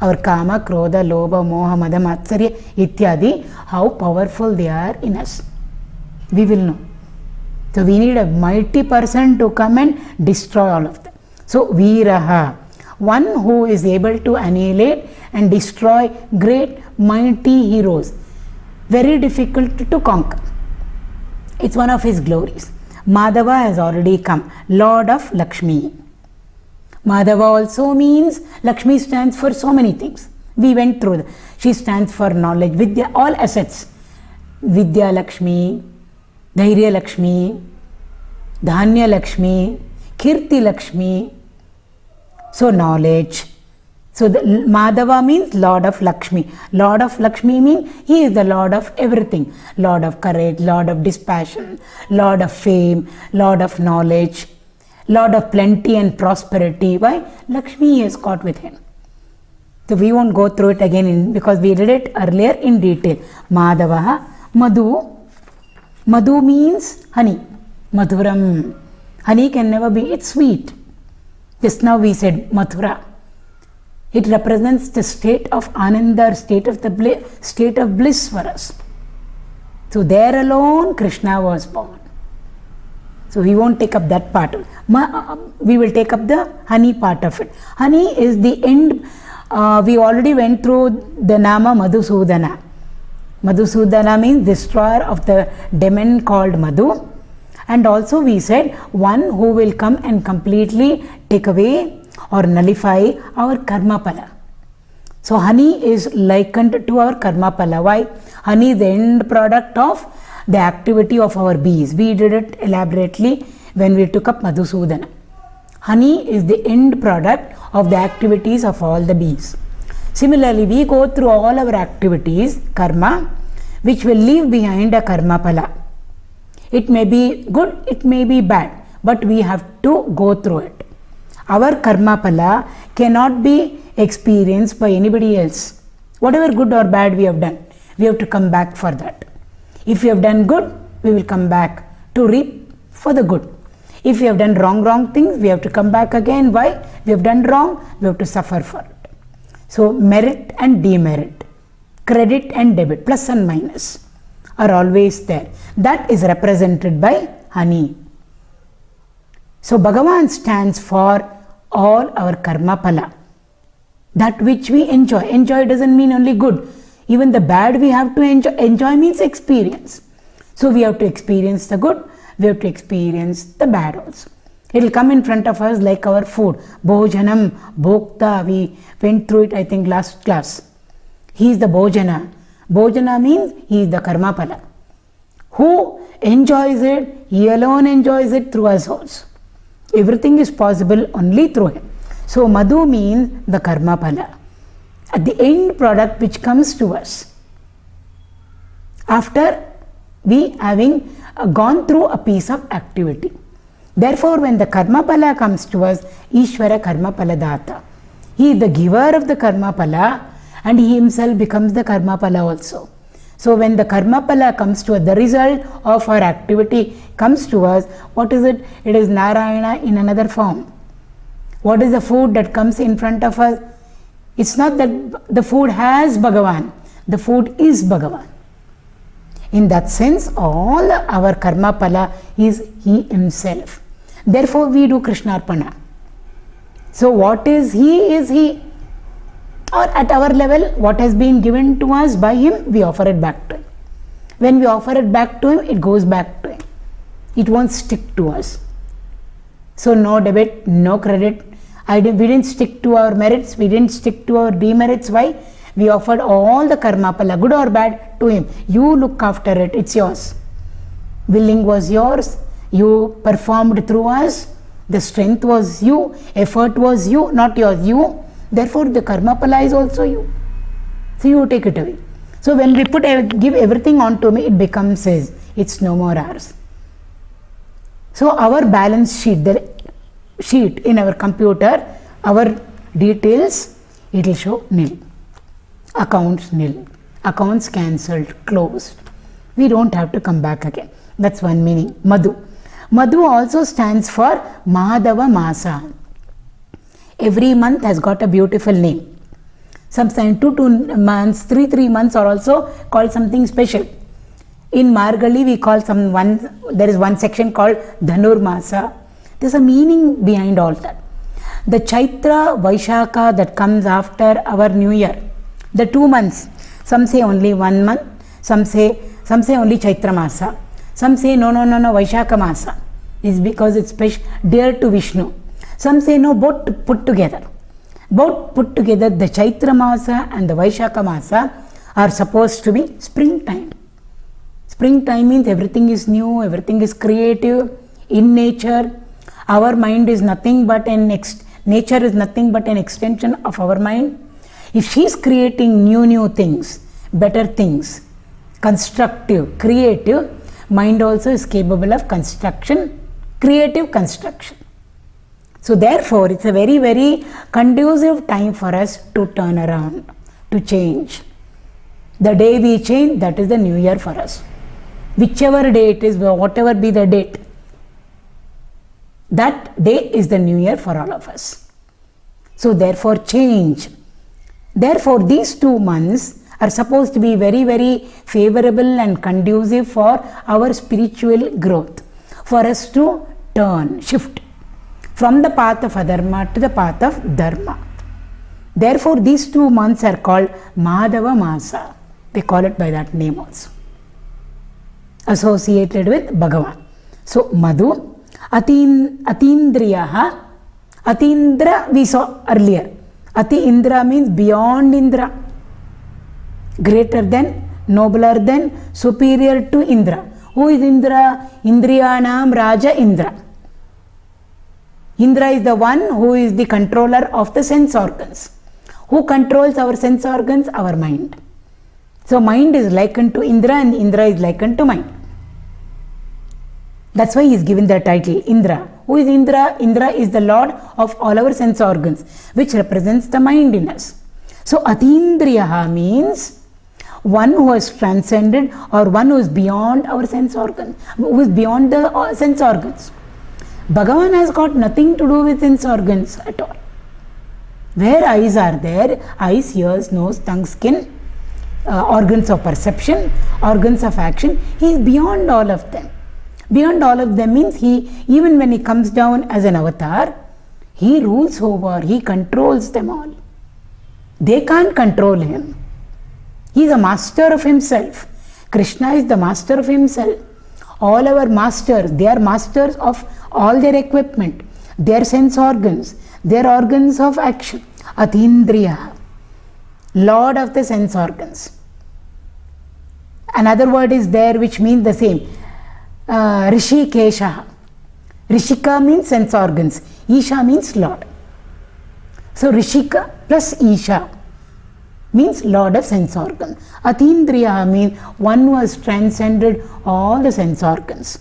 Our Kama, Krodha, Lobha, Moha, Mada, Matsarya, Ityadi, how powerful they are in us. We will know. So we need a mighty person to come and destroy all of them. So Vīrahā, one who is able to annihilate and destroy great mighty heroes. Very difficult to conquer. It's one of his glories. Madhava has already come, Lord of Lakshmi. Madhava also means, Lakshmi stands for so many things. We went through that. She stands for knowledge, Vidya, all assets. Vidya Lakshmi, Dhairya Lakshmi, Dhanya Lakshmi, Kirti Lakshmi. So knowledge. So the Madhava means Lord of Lakshmi. Lord of Lakshmi means he is the Lord of everything. Lord of courage, Lord of dispassion, Lord of fame, Lord of knowledge, Lord of plenty and prosperity. Why? Lakshmi is caught with him. So we won't go through it again because we did it earlier in detail. Madhava, Madhu, Madhu means honey. Madhuram. Honey can never be, it's sweet. Just now we said Mathura. It represents the state of Ananda, state of bliss for us. So there alone Krishna was born. So we won't take up that part. We will take up the honey part of it. Honey is the end. We already went through the Nama Madhusudana. Madhusudana means destroyer of the demon called Madhu. And also we said one who will come and completely take away or nullify our karma pala. So honey is likened to our karma pala. Why? Honey is the end product of the activity of our bees. We did it elaborately when we took up Madhusudana. Honey is the end product of the activities of all the bees. Similarly, we go through all our activities, karma, which will leave behind a karma pala. It may be good, it may be bad, but we have to go through it. Our karma pala cannot be experienced by anybody else. Whatever good or bad we have done, we have to come back for that. If we have done good, we will come back to reap for the good. If we have done wrong things, we have to come back again. Why? We have done wrong, we have to suffer for it. So merit and demerit, credit and debit, plus and minus are always there. That is represented by honey. So Bhagavan stands for all our karma pala. That which we enjoy. Enjoy doesn't mean only good. Even the bad we have to enjoy. Enjoy means experience. So we have to experience the good, we have to experience the bad also. It will come in front of us like our food. Bhojanam, bhokta, we went through it I think last class. He is the bhojana. Bhojana means he is the karma pala. Who enjoys it? He alone enjoys it through us also. Everything is possible only through him. So Madhu means the karma pala. At the end product which comes to us after we having gone through a piece of activity. Therefore, when the karma pala comes to us, Ishvara karma pala data. He is the giver of the karma pala and he himself becomes the karma pala also. So when the karma pala comes to us, the result of our activity comes to us, what is it? It is Narayana in another form. What is the food that comes in front of us? It's not that the food has Bhagavan. The food is Bhagavan. In that sense, all our karma pala is he himself. Therefore, we do Krishnarpana. So what is he? Or at our level, what has been given to us by him, we offer it back to him. When we offer it back to him, it goes back to him. It won't stick to us. So no debit, no credit. We didn't stick to our merits, we didn't stick to our demerits. Why? We offered all the karma pala, good or bad, to him. You look after it, it's yours. Willing was yours, you performed through us, the strength was you, effort was you, not yours, you. Therefore, the karma pala is also you. So you take it away. So when we give everything onto me, it becomes his. It's no more ours. So our balance sheet, the sheet in our computer, our details, it will show nil. Accounts nil. Accounts cancelled, closed. We don't have to come back again. That's one meaning. Madhu. Madhu also stands for Madhava Masa. Every month has got a beautiful name. Sometimes 2 months, 3 months are also called something special. In Margali we call there is one section called Dhanur Masa. There's a meaning behind all that. The Chaitra Vaishakha that comes after our New Year, the 2 months, some say only 1 month, some say only Chaitra Masa, some say no, Vaishakha Masa is because it's special, dear to Vishnu. Some say no, both put together. Both put together, the Chaitra Masa and the Vaishakha Masa are supposed to be springtime. Springtime means everything is new, everything is creative in nature. Our mind is nothing but nature is nothing but an extension of our mind. If she is creating new things, better things, constructive, creative, mind also is capable of construction, creative construction. So therefore, it's a very, very conducive time for us to turn around, to change. The day we change, that is the new year for us. whichever day it is, whatever be the date, that day is the new year for all of us. So therefore change. Therefore these 2 months are supposed to be very, very favorable and conducive for our spiritual growth, for us to turn, shift from the path of adharma to the path of dharma. Therefore these 2 months are called Madhava Masa. They call it by that name also, associated with Bhagavan. So Madhu, atīndriyō. Atindra we saw earlier. Atīndra means beyond Indra, greater than, nobler than, superior to Indra. Who is Indra? Indriyanam Raja Indra. Indra is the one who is the controller of the sense organs. Who controls our sense organs? Our mind. So mind is likened to Indra and Indra is likened to mind. That's why he is given the title Indra. Who is Indra? Indra is the lord of all our sense organs, which represents the mind in us. So atīndriyō means one who has transcended, or one who is beyond our sense organ, who is beyond the sense organs. Bhagavan has got nothing to do with sense organs at all. Where eyes are there, eyes, ears, nose, tongue, skin, organs of perception, organs of action, he is beyond all of them. Beyond all of them means he, even when he comes down as an avatar, he rules over, he controls them all. They can't control him. He is a master of himself. Krishna is the master of himself. All our masters, they are masters of all their equipment, their sense organs, their organs of action. Atīndriyō, lord of the sense organs. Another word is there which means the same. Rishikesha. Rishika means sense organs. Isha means lord. So Rishika plus Isha means lord of sense organ. Atīndriyō means one who has transcended all the sense organs.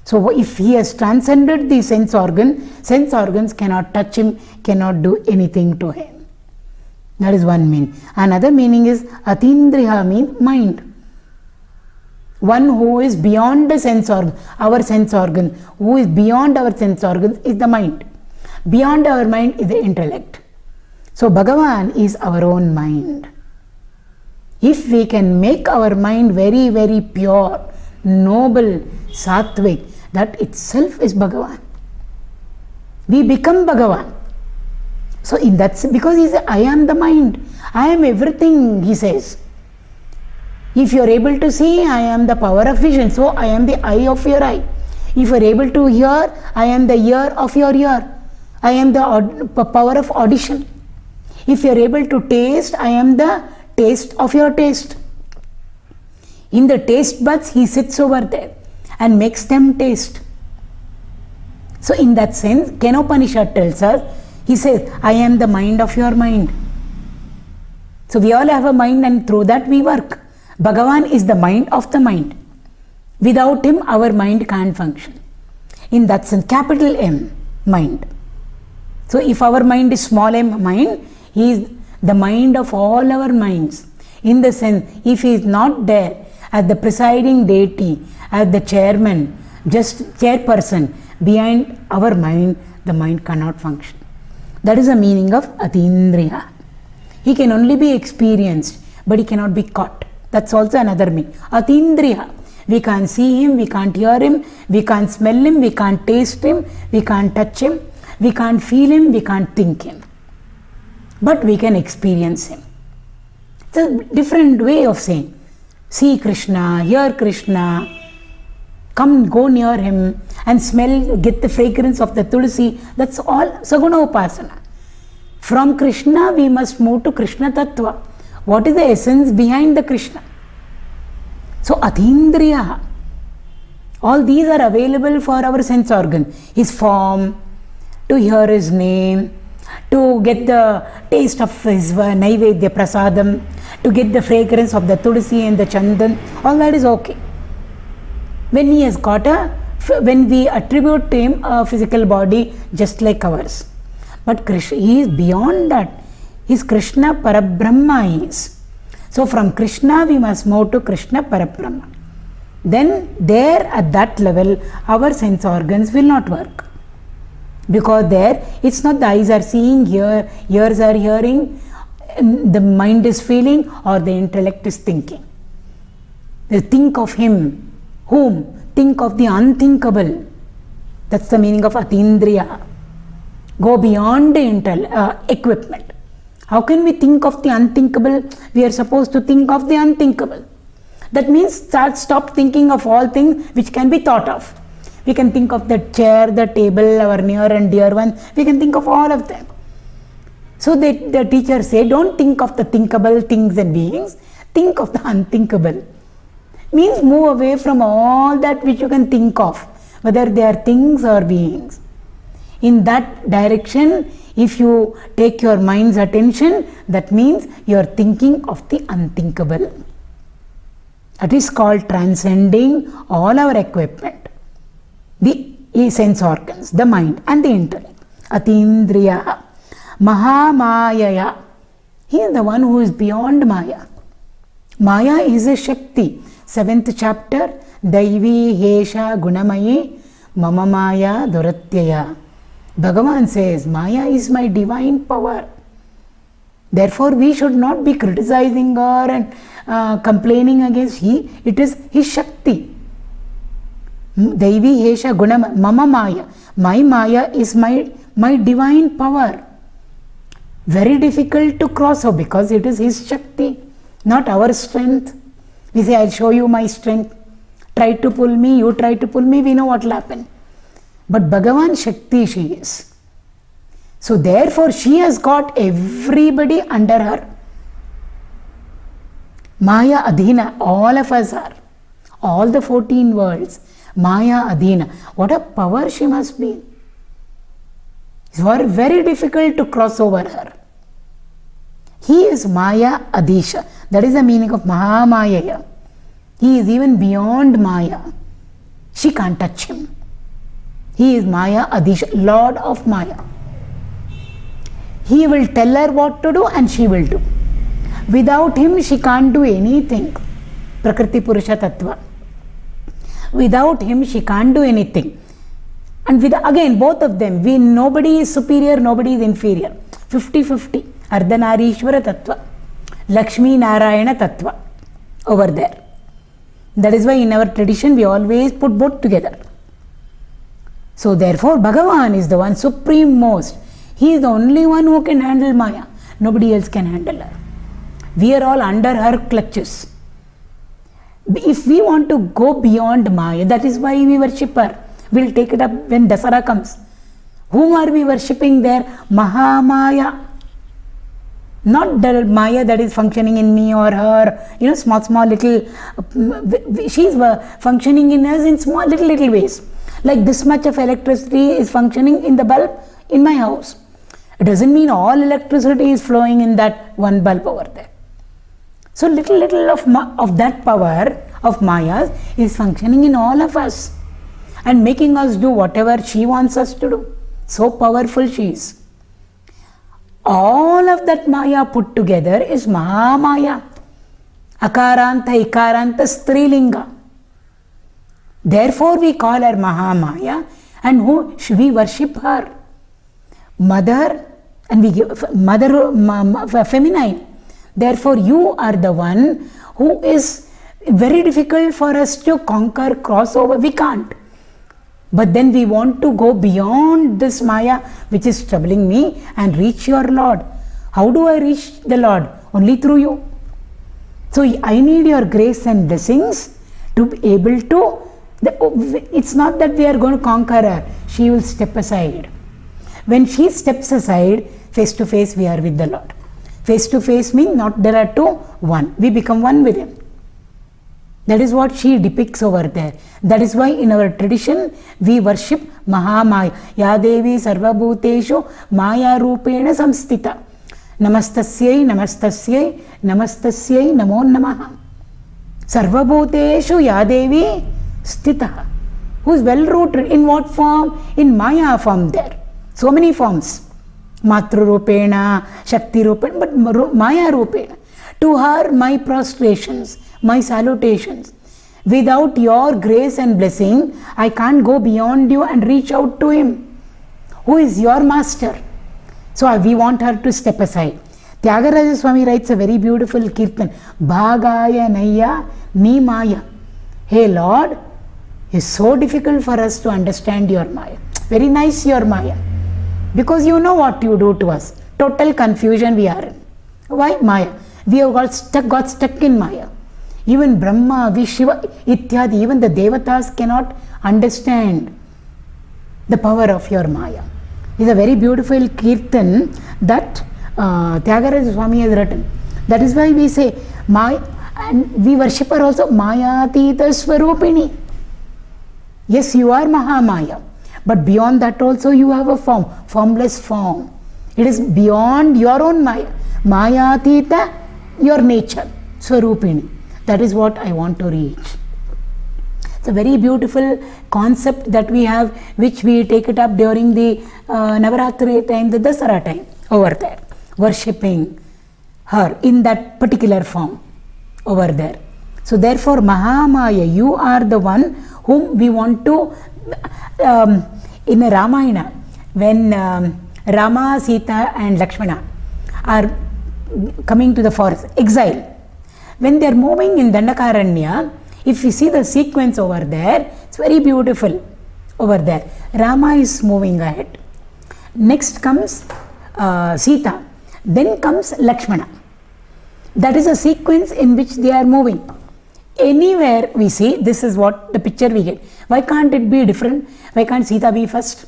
So if he has transcended the sense organs cannot touch him, cannot do anything to him. That is one meaning. Another meaning is atīndriyō means mind. One who is beyond the sense organ, our sense organ, who is beyond our sense organs is the mind. Beyond our mind is the intellect. So Bhagavan is our own mind. If we can make our mind very, very pure, noble, sattvic, that itself is Bhagavan. We become Bhagavan. So in that, because he says, I am the mind, I am everything, he says. If you are able to see, I am the power of vision, so I am the eye of your eye. If you are able to hear, I am the ear of your ear. I am the power of audition. If you are able to taste, I am the taste of your taste. In the taste buds, he sits over there and makes them taste. So in that sense, Kenopanishad tells us, he says, I am the mind of your mind. So we all have a mind and through that we work. Bhagavan is the mind of the mind. Without him, our mind can't function. In that sense, capital M, mind. So if our mind is small m, mind, he is the mind of all our minds. In the sense, if he is not there as the presiding deity, as the chairman, just chairperson, behind our mind, the mind cannot function. That is the meaning of atīndriyō. He can only be experienced, but he cannot be caught. That's also another meaning. Atīndriyō. We can't see him, we can't hear him, we can't smell him, we can't taste him, we can't touch him, we can't feel him, we can't think him. But we can experience him. It's a different way of saying. See Krishna, hear Krishna, come, go near him and smell, get the fragrance of the tulsi. That's all Saguna Upasana. From Krishna, we must move to Krishna Tattva. What is the essence behind the Krishna? So atīndriyō. All these are available for our sense organ. His form, to hear his name, to get the taste of his naivedya prasadam, to get the fragrance of the tulsi and the chandan, all that is okay. When he has got when we attribute to him a physical body just like ours. But Krishna, he is beyond that. He is Krishna Parabrahma is. So from Krishna we must move to Krishna Parabrahma. then there at that level our sense organs will not work. Because there it's not the eyes are seeing, ears are hearing, the mind is feeling, or the intellect is thinking. Think of him. Whom? Think of the unthinkable. That's the meaning of atīndriyō. Go beyond the equipment. How can we think of the unthinkable? We are supposed to think of the unthinkable. That means stop thinking of all things which can be thought of. We can think of the chair, the table, our near and dear one. We can think of all of them. So the teachers say, don't think of the thinkable things and beings. Think of the unthinkable. Means move away from all that which you can think of, whether they are things or beings. In that direction, if you take your mind's attention, that means you are thinking of the unthinkable. That is called transcending all our equipment. The sense organs, the mind and the intellect. Atīndriyō. mahāmāyā. He is the one who is beyond Maya. Maya is a Shakti. 7th chapter, Daivi Hesha Gunamayi Mama Maya Duratyaya. Bhagavan says, Maya is my divine power. Therefore, we should not be criticizing her and complaining against it is his Shakti. Daivi Hesha Gunam Mama Maya. My Maya is my divine power. Very difficult to cross over because it is his Shakti, not our strength. We say, I'll show you my strength. Try to pull me, you try to pull me, we know what will happen. But Bhagavan Shakti she is. So therefore she has got everybody under her. Maya Adhina, all of us are. All the 14 worlds. Maya Adhina. What a power she must be. It's very difficult to cross over her. He is Maya Adhisha. That is the meaning of mahāmāyō. He is even beyond Maya. She can't touch him. He is Maya Adhisha, Lord of Maya. He will tell her what to do and she will do. Without him she can't do anything. Prakriti Purusha Tattva. Without him she can't do anything. And again both of them, nobody is superior, nobody is inferior. 50-50. Ardhanarishvara Tattva. Lakshmi Narayana Tattva. Over there. That is why in our tradition we always put both together. So therefore Bhagavan is the one supreme most. He is the only one who can handle Maya. Nobody else can handle her. We are all under her clutches. If we want to go beyond Maya, that is why we worship her. We will take it up when Dasara comes. Whom are we worshipping there? Mahāmāyā. Not the Maya that is functioning in me or her, small little, she is functioning in us in small little ways. Like this much of electricity is functioning in the bulb in my house. It doesn't mean all electricity is flowing in that one bulb over there. So little of that power of Maya's is functioning in all of us and making us do whatever she wants us to do. So powerful she is. All of that Maya put together is Mahāmāyā. Akaranta, Ikaranta, Strilinga. Therefore we call her Mahāmāyā and we worship her. Mother, and we give mother feminine. Therefore you are the one who is very difficult for us to conquer, cross over. We can't. But then we want to go beyond this Maya which is troubling me and reach your Lord. How do I reach the Lord? Only through you. So I need your grace and blessings to be able to, it's not that we are going to conquer her. She will step aside. When she steps aside, face to face we are with the Lord. Face to face means not there are two, one. We become one with him. That is what she depicts over there. That is why in our tradition we worship Mahāmāyā. Ya Devi Sarvabhuteshu Maya Rupena Samstita. Namastasyai, Namastasyai, Namastasyai, Namo Namaha. Sarvabhuteshu Ya Devi Stita. Who is well rooted. In what form? In Maya form there. So many forms. Matru Rupena, Shakti Rupena, but Maya Rupena. To her, my prostrations, my salutations. Without your grace and blessing, I can't go beyond you and reach out to him, who is your master. So we want her to step aside. Tyagaraja Swami writes a very beautiful kirtan, Bhagaya Naya Ni Maya. Hey Lord, it's so difficult for us to understand your Maya. Very nice your Maya. Because you know what you do to us. Total confusion we are in. Why Maya? We have got stuck in Maya. Even Brahma, Shiva, Ityadi, even the Devatas cannot understand the power of your Maya. It's a very beautiful kirtan that Tyagaraja Swami has written. That is why we say Maya, and we worship her also, Mayatita Swarupini. Yes, you are Mahamaya, but beyond that also you have a form, formless form. It is beyond your own Maya. Mayatita, your nature, Swarupini. That is what I want to reach. It's a very beautiful concept that we have, which we take it up during the Navaratri time, the Dasara time, over there, worshipping her in that particular form over there. So therefore, Mahāmāyō, you are the one whom we want to, in Ramayana, when Rama, Sita and Lakshmana are coming to the forest, exile. When they are moving in Dandakaranya, if you see the sequence over there, it's very beautiful over there. Rama is moving ahead. Next comes Sita. Then comes Lakshmana. That is a sequence in which they are moving. Anywhere we see, this is what the picture we get. Why can't it be different? Why can't Sita be first?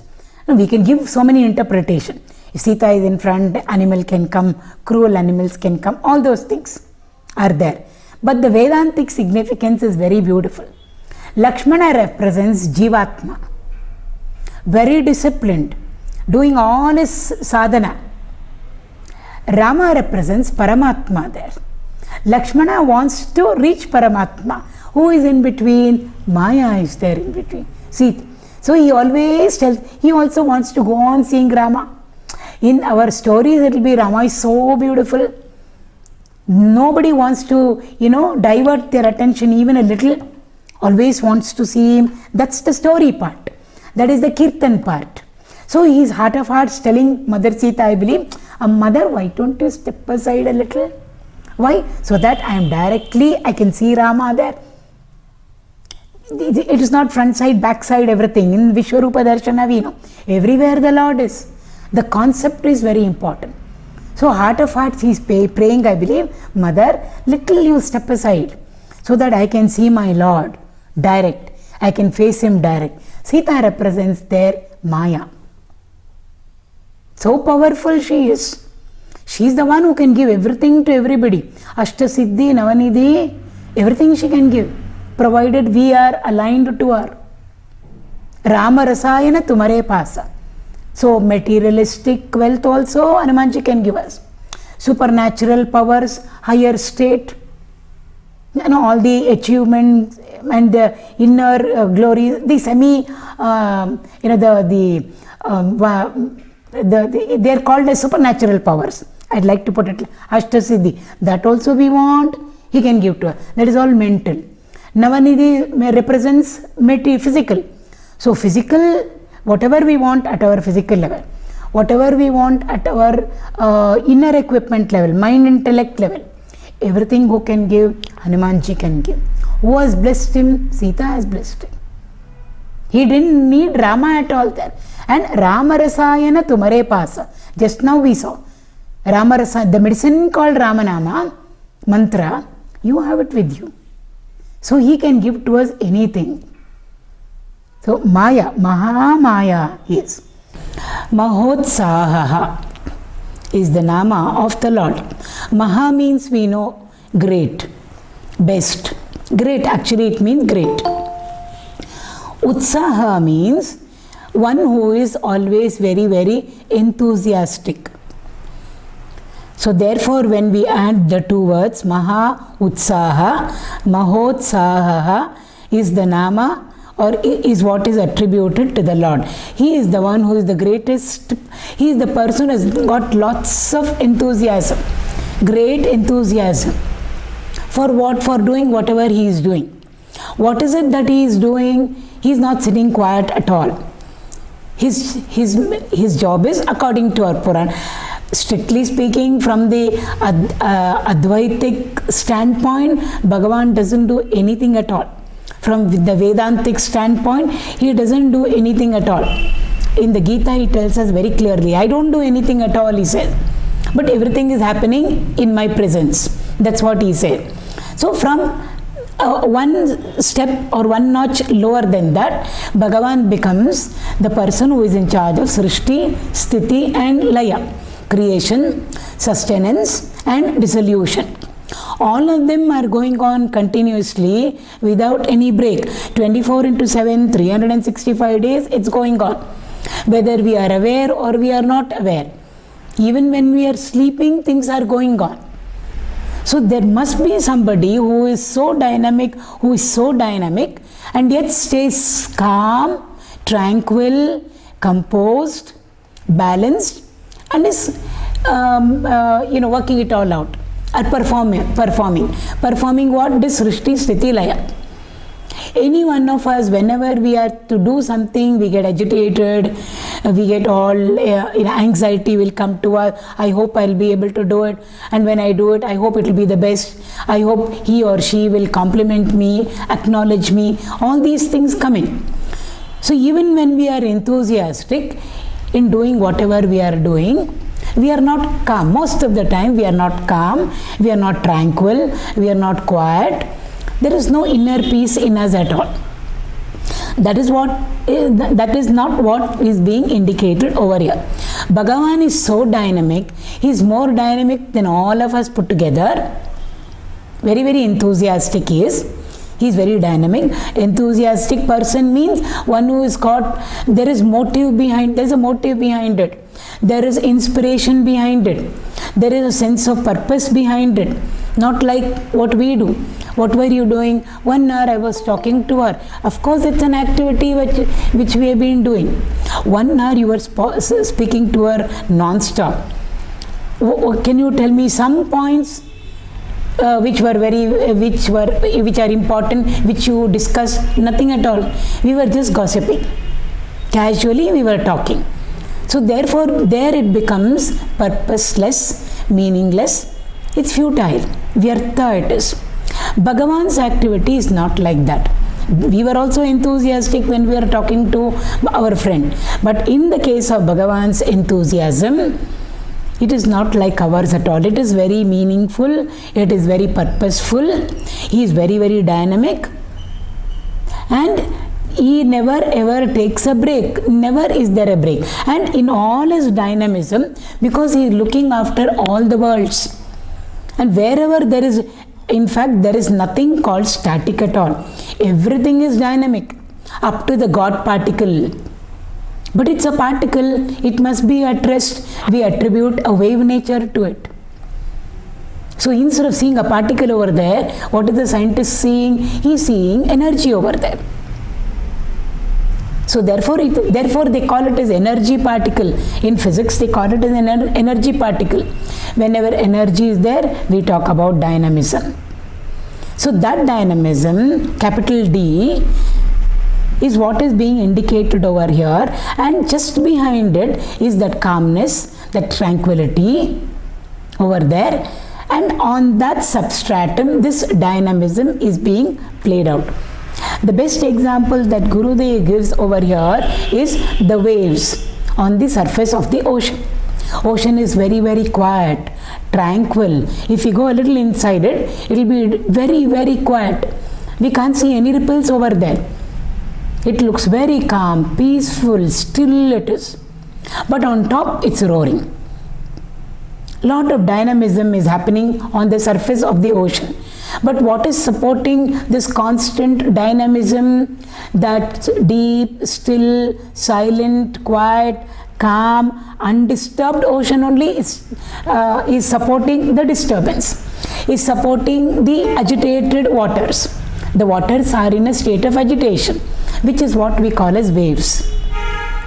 No, we can give so many interpretations. If Sita is in front, animal can come, cruel animals can come, all those things are there. But the Vedantic significance is very beautiful. Lakshmana represents Jivatma, very disciplined, doing all his sadhana. Rama represents Paramatma there. Lakshmana wants to reach Paramatma. Who is in between? Maya is there in between. See, so he always tells, he also wants to go on seeing Rama. In our stories, it will be Rama is so beautiful. Nobody wants to, divert their attention even a little. Always wants to see him. That's the story part. That is the kirtan part. So his heart of hearts telling Mother Sita, I believe, Mother, why don't you step aside a little? Why? So that I can see Rama there. It is not front side, back side, everything. In Vishwarupa Darshana, we know. Everywhere the Lord is. The concept is very important. So heart of hearts, he is praying, I believe, Mother, little you step aside so that I can see my Lord direct. I can face him direct. Sita represents their Maya. So powerful she is. She is the one who can give everything to everybody. Ashtasiddhi, Navanidhi, everything she can give, provided we are aligned to her. Rama Rasayana Tumare Pasa. So materialistic wealth also Hanumanji can give us. Supernatural powers, higher state, all the achievements and the inner glory, the they are called as supernatural powers. I'd like to put it Ashtasiddhi. That also we want, he can give to us. That is all mental. Navanidhi represents physical. So physical, whatever we want at our physical level, whatever we want at our inner equipment level, mind intellect level, everything who can give, Hanumanji can give. Who has blessed him? Sita has blessed him. He didn't need Rama at all there. And Rama Rasayana Tumare Pasa. Just now we saw Rama Rasayana, the medicine called Ramanama, mantra, you have it with you. So he can give to us anything. So Maya, Mahāmāyā is. mahōtsāhō is the nama of the Lord. Maha means we know great, best. Great, actually it means great. Utsaha means one who is always very, very enthusiastic. So therefore when we add the two words, mahā-utsaha, mahōtsāhō is the nama or is what is attributed to the Lord. He is the one who is the greatest. He is the person who has got lots of enthusiasm, great enthusiasm. For what? For doing whatever he is doing. What is it that he is doing? He is not sitting quiet at all. His job is, according to our Puran, strictly speaking, from the Advaitic standpoint, Bhagavan doesn't do anything at all. From the Vedantic standpoint, he doesn't do anything at all. In the Gita, he tells us very clearly, I don't do anything at all, he said. But everything is happening in my presence. That's what he said. So from one step or one notch lower than that, Bhagavan becomes the person who is in charge of Srishti, Sthiti and Laya, creation, sustenance and dissolution. All of them are going on continuously without any break. 24/7, 365 days, it's going on. Whether we are aware or we are not aware. Even when we are sleeping, things are going on. So there must be somebody who is so dynamic and yet stays calm, tranquil, composed, balanced and is working it all out. Or performing what? This Srishti, Sthiti, Laya. Any one of us, whenever we are to do something, we get agitated, we get all, anxiety will come to us. I hope I'll be able to do it. And when I do it, I hope it will be the best. I hope he or she will compliment me, acknowledge me. All these things come in. So even when we are enthusiastic in doing whatever we are doing, we are not calm. Most of the time we are not calm, we are not tranquil, we are not quiet. There is no inner peace in us at all. That is not what is being indicated over here. Bhagavan is so dynamic. He is more dynamic than all of us put together. Very, very enthusiastic he is. He is very dynamic. Enthusiastic person means one who is got, there is a motive behind it. There is inspiration behind it. There is a sense of purpose behind it. Not like what we do. What were you doing? 1 hour I was talking to her. Of course it's an activity which we have been doing. 1 hour you were speaking to her non-stop. Can you tell me some points which are important, which you discussed? Nothing at all. We were just gossiping. Casually we were talking. So therefore there it becomes purposeless, meaningless. It's futile. Vyartha it is. Bhagavan's activity is not like that. We were also enthusiastic when we were talking to our friend. But in the case of Bhagavan's enthusiasm, it is not like ours at all. It is very meaningful. It is very purposeful. He is very, very dynamic. And he never ever takes a break. Never is there a break. And in all his dynamism, because he is looking after all the worlds. And wherever there is, in fact, there is nothing called static at all. Everything is dynamic, up to the God particle. But it's a particle, it must be at rest. We attribute a wave nature to it. So instead of seeing a particle over there, what is the scientist seeing? He is seeing energy over there. So therefore they call it as energy particle. In physics they call it as an energy particle. Whenever energy is there, we talk about dynamism. So that dynamism, capital D, is what is being indicated over here, and just behind it is that calmness, that tranquility over there, and on that substratum this dynamism is being played out. The best example that Gurudev gives over here is the waves on the surface of the ocean. Ocean is very, very quiet, tranquil. If you go a little inside it, it will be very, very quiet. We can't see any ripples over there. It looks very calm, peaceful, still it is. But on top it's roaring. Lot of dynamism is happening on the surface of the ocean. But what is supporting this constant dynamism, that deep, still, silent, quiet, calm, undisturbed ocean only is supporting the disturbance, is supporting the agitated waters. The waters are in a state of agitation, which is what we call as waves.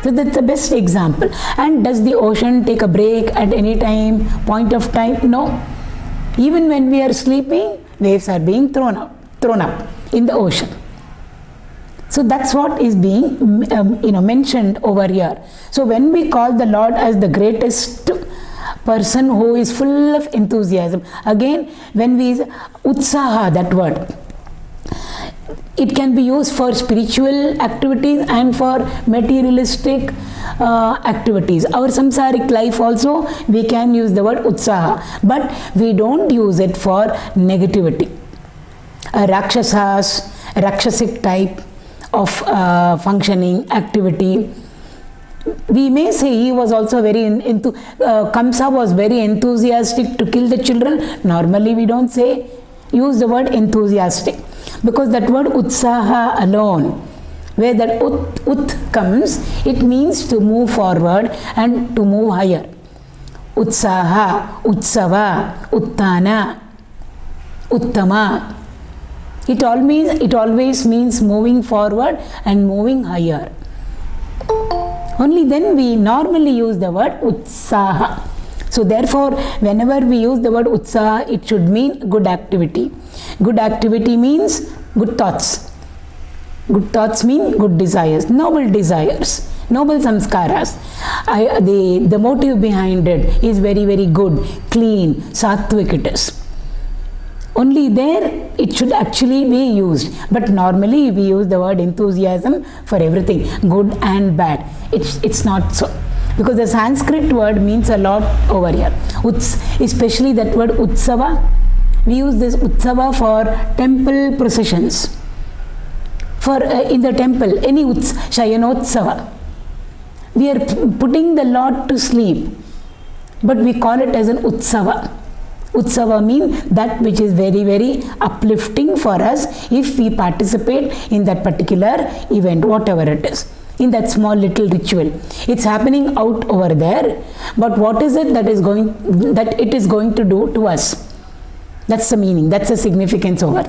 So that's the best example. And does the ocean take a break at any point of time? No. Even when we are sleeping, waves are being thrown up in the ocean. So that's what is being mentioned over here. So when we call the Lord as the greatest person who is full of enthusiasm, again when we utsaha, that word, it can be used for spiritual activities and for materialistic activities. Our samsaric life also we can use the word utsaha, but we don't use it for negativity. Rakshasic type of functioning activity. We may say he was also very Kamsa was very enthusiastic to kill the children. Normally we don't use the word enthusiastic, because that word utsaha alone, where that ut comes, it means to move forward and to move higher. Utsaha, utsava, uttana, uttama. It always means moving forward and moving higher. Only then we normally use the word utsaha. So therefore, whenever we use the word utsaha, it should mean good activity. Good activity means good thoughts. Good thoughts mean good desires, noble samskaras. The motive behind it is very, very good, clean, sattvic it is. Only there it should actually be used. But normally we use the word enthusiasm for everything, good and bad. It's not so. Because the Sanskrit word means a lot over here. Especially that word utsava. We use this utsava for temple processions. For in the temple, any shayanotsava. We are putting the Lord to sleep, but we call it as an utsava. Utsava means that which is very, very uplifting for us if we participate in that particular event, whatever it is, in that small little ritual. It's happening out over there, but what is it that it is going to do to us? That's the meaning, that's the significance over.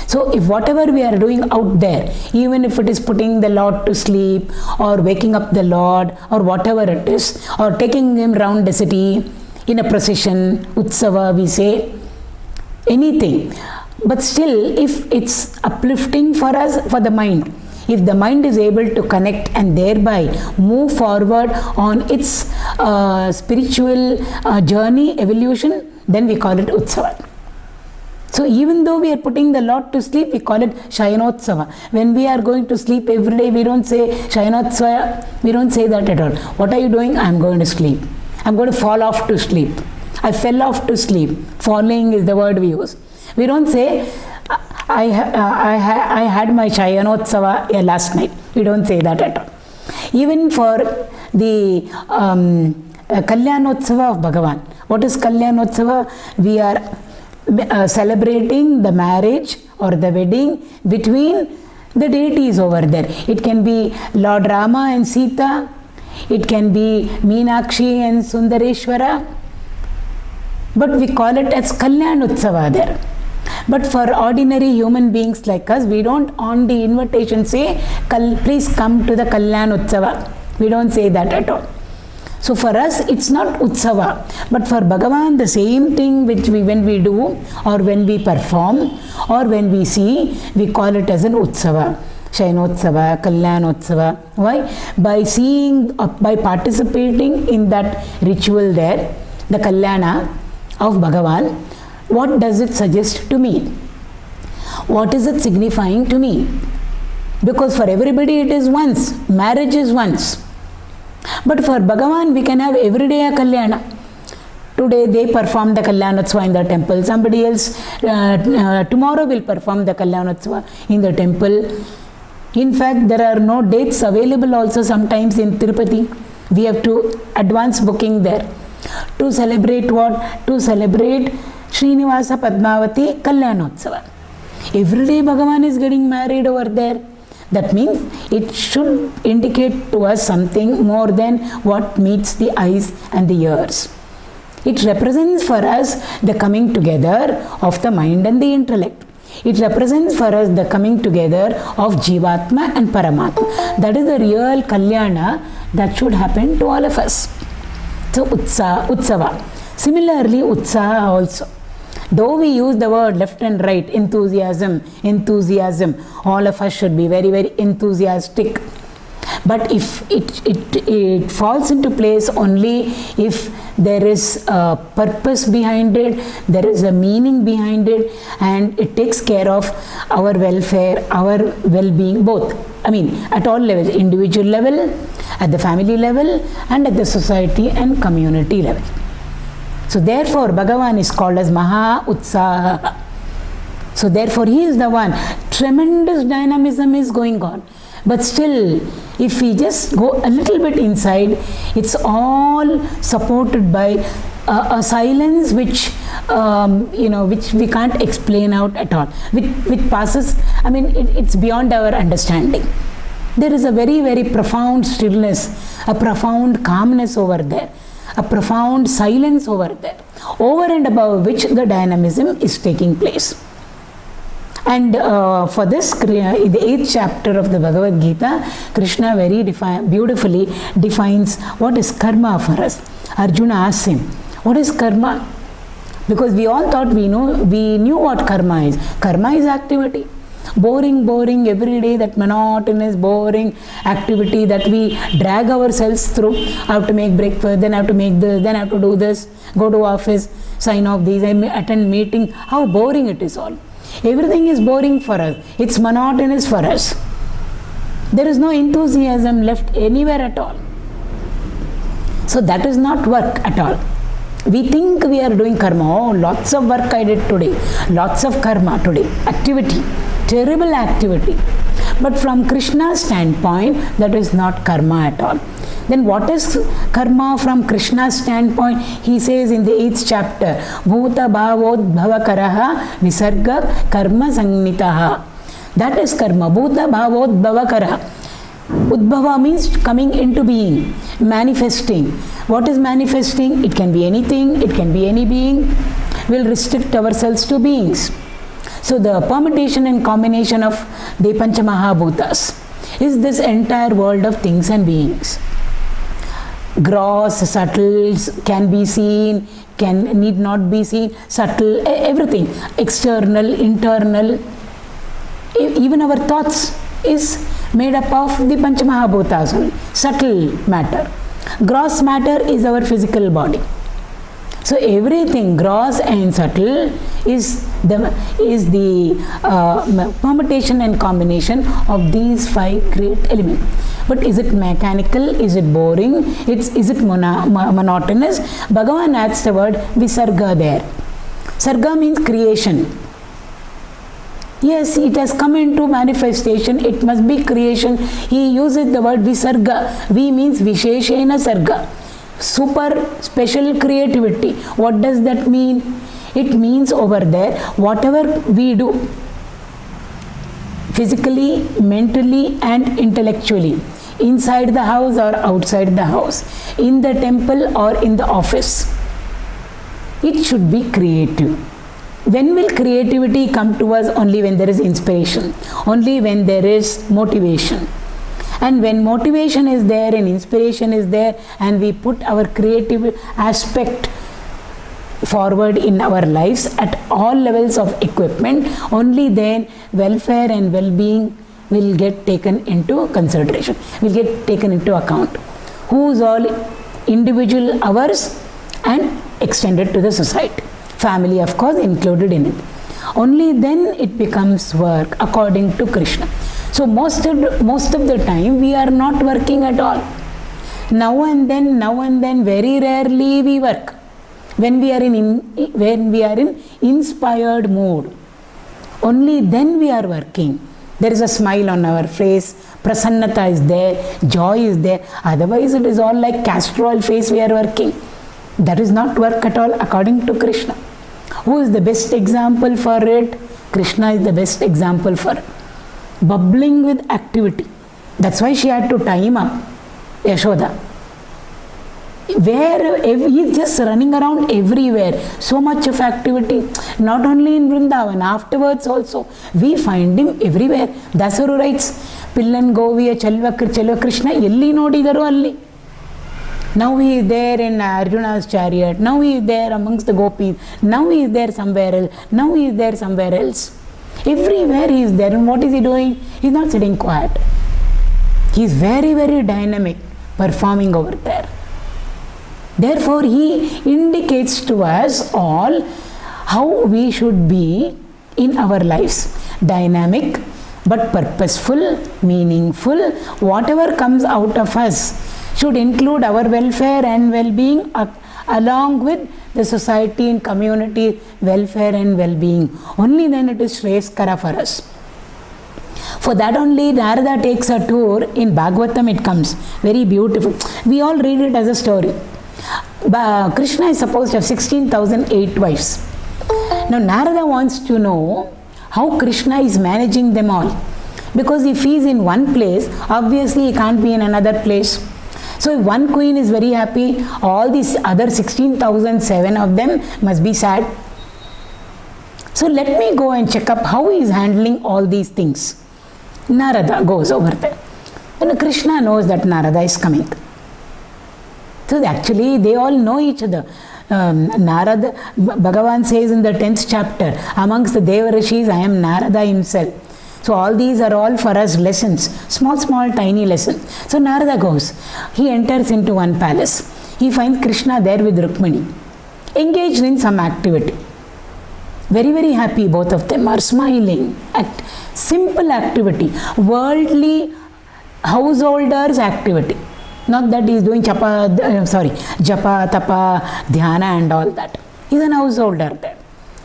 So if whatever we are doing out there, even if it is putting the Lord to sleep or waking up the Lord or whatever it is, or taking him round the city in a procession, utsava we say, anything, but still if it's uplifting for us, for the mind, if the mind is able to connect and thereby move forward on its spiritual journey, evolution, then we call it utsava. So even though we are putting the Lord to sleep, we call it shayanotsava. When we are going to sleep every day, we don't say shayanotsava, we don't say that at all. What are you doing? I am going to sleep. I am going to fall off to sleep. I fell off to sleep. Falling is the word we use. We don't say I had my shayanotsava last night. We don't say that at all. Even for the Kalyanotsava of Bhagavan. What is Kalyanotsava? We are celebrating the marriage or the wedding between the deities over there. It can be Lord Rama and Sita. It can be Meenakshi and Sundareshwara. But we call it as Kalyanotsava there. But for ordinary human beings like us, we don't on the invitation say, please come to the Kalyanotsava. We don't say that at all. So for us, it's not utsava. But for Bhagavan, the same thing which when we do, or when we perform, or when we see, we call it as an utsava. Shayanotsava, Kalyanotsava. Why? By seeing, by participating in that ritual there, the Kalyana of Bhagavan, what does it suggest to me? What is it signifying to me? Because for everybody it is once. Marriage is once. But for Bhagavan, we can have every day a Kalyana. Today they perform the Kalyanotsava in the temple. Somebody else tomorrow will perform the Kalyanotsava in the temple. In fact, there are no dates available also sometimes in Tirupati. We have to advance booking there. To celebrate what? To celebrate Srinivasa Padmavati Kalyanotsava. Every day Bhagavan is getting married over there. That means it should indicate to us something more than what meets the eyes and the ears. It represents for us the coming together of the mind and the intellect. It represents for us the coming together of Jivatma and Paramatma. That is the real Kalyana that should happen to all of us. So Utsava. Similarly, Utsaha also. Though we use the word left and right, enthusiasm, all of us should be very, very enthusiastic. But if it falls into place only if there is a purpose behind it, there is a meaning behind it, and it takes care of our welfare, our well-being, both. I mean, at all levels, individual level, at the family level, and at the society and community level. So therefore, Bhagavan is called as mahōtsāhō. So therefore, he is the one. Tremendous dynamism is going on. But still, if we just go a little bit inside, it's all supported by a silence which, which we can't explain out at all, which passes, I mean, it's beyond our understanding. There is a very, very profound stillness, a profound calmness over there, a profound silence over there, over and above which the dynamism is taking place. And for this, in the 8th chapter of the Bhagavad Gita, Krishna very beautifully defines what is karma for us. Arjuna asks him, what is karma? Because we all thought we knew what karma is. Karma is activity. Boring, every day, that monotonous, boring activity that we drag ourselves through. I have to make breakfast, then I have to make this, then I have to do this, go to office, sign off these, attend meeting. How boring it is all. Everything is boring for us. It's monotonous for us. There is no enthusiasm left anywhere at all. So that is not work at all. We think we are doing karma. Oh, lots of work I did today. Lots of karma today. Activity. Terrible activity. But from Krishna's standpoint, that is not karma at all. Then what is karma from Krishna's standpoint? He says in the 8th chapter, Bhuta bhavodbhavakaraha visarga karma sangnitaha. That is karma. Bhuta bhavodbhavakaraha. Udbhava means coming into being, manifesting. What is manifesting? It can be anything, it can be any being. We'll restrict ourselves to beings. So the permutation and combination of the Panchamahabhutas is this entire world of things and beings. Gross, subtle, can be seen, need not be seen, subtle, everything. External, internal. Even our thoughts is made up of the Panchamahabhutas, subtle matter. Gross matter is our physical body. So everything gross and subtle is the permutation and combination of these 5 great elements. But is it mechanical? Is it boring? Is it monotonous? Bhagavan adds the word visarga there. Sarga means creation. Yes, it has come into manifestation. It must be creation. He uses the word visarga. V means visheshena sarga. Super special creativity. What does that mean? It means over there, whatever we do, physically, mentally and intellectually, inside the house or outside the house, in the temple or in the office, it should be creative. When will creativity come to us? Only when there is inspiration, only when there is motivation. And when motivation is there and inspiration is there and we put our creative aspect forward in our lives at all levels of equipment, only then welfare and well-being will get taken into consideration, will get taken into account. Whose all individual ours and extended to the society. Family, of course, included in it. Only then it becomes work according to Krishna. So most of the time we are not working at all. Now and then, very rarely we work. When we are in inspired mood, only then we are working. There is a smile on our face, prasannata is there, joy is there. Otherwise it is all like castor oil face we are working. That is not work at all according to Krishna. Who is the best example for it? Krishna is the best example for it. Bubbling with activity. That's why she had to tie him up, Yashoda. Where he is just running around everywhere. So much of activity. Not only in Vrindavan, afterwards also. We find him everywhere. Dasaru writes, Pillan Goviya Chalva Krishna Yelli Nodidaru Alli. Now he is there in Arjuna's chariot. Now he is there amongst the gopis. Now he is there somewhere else. Now he is there somewhere else. Everywhere he is there. And what is he doing? He is not sitting quiet. He is very, very dynamic, performing over there. Therefore, he indicates to us all how we should be in our lives. Dynamic, but purposeful, meaningful. Whatever comes out of us should include our welfare and well-being along with the society and community welfare and well-being. Only then it is Shreyeskara for us. For that only Narada takes a tour. In Bhagavatam it comes. Very beautiful. We all read it as a story. Krishna is supposed to have 16,008 wives. Now Narada wants to know how Krishna is managing them all. Because if he is in one place, obviously he can't be in another place. So if one queen is very happy, all these other 16,007 of them must be sad. So let me go and check up how he is handling all these things. Narada goes over there. And Krishna knows that Narada is coming. So actually they all know each other. Narada, Bhagavan says in the 10th chapter, amongst the Devarishis, I am Narada himself. So all these are all for us lessons, small, tiny lessons. So Narada goes. He enters into one palace. He finds Krishna there with Rukmini, engaged in some activity. Very, very happy, both of them are smiling. Simple activity, worldly householders activity. Not that he is doing japa, tapa, dhyana and all that. He is an householder there.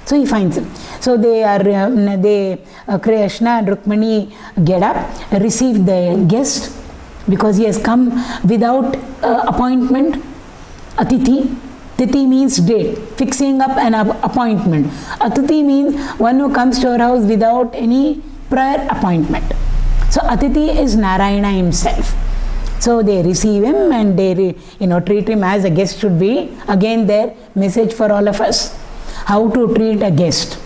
So he finds him. So Krishna and Rukmini get up, receive the guest because he has come without appointment. Atithi. Tithi means date, fixing up an appointment. Atithi means one who comes to our house without any prior appointment. So Atithi is Narayana himself. So they receive him and they treat him as a guest should be. Again their message for all of us. How to treat a guest.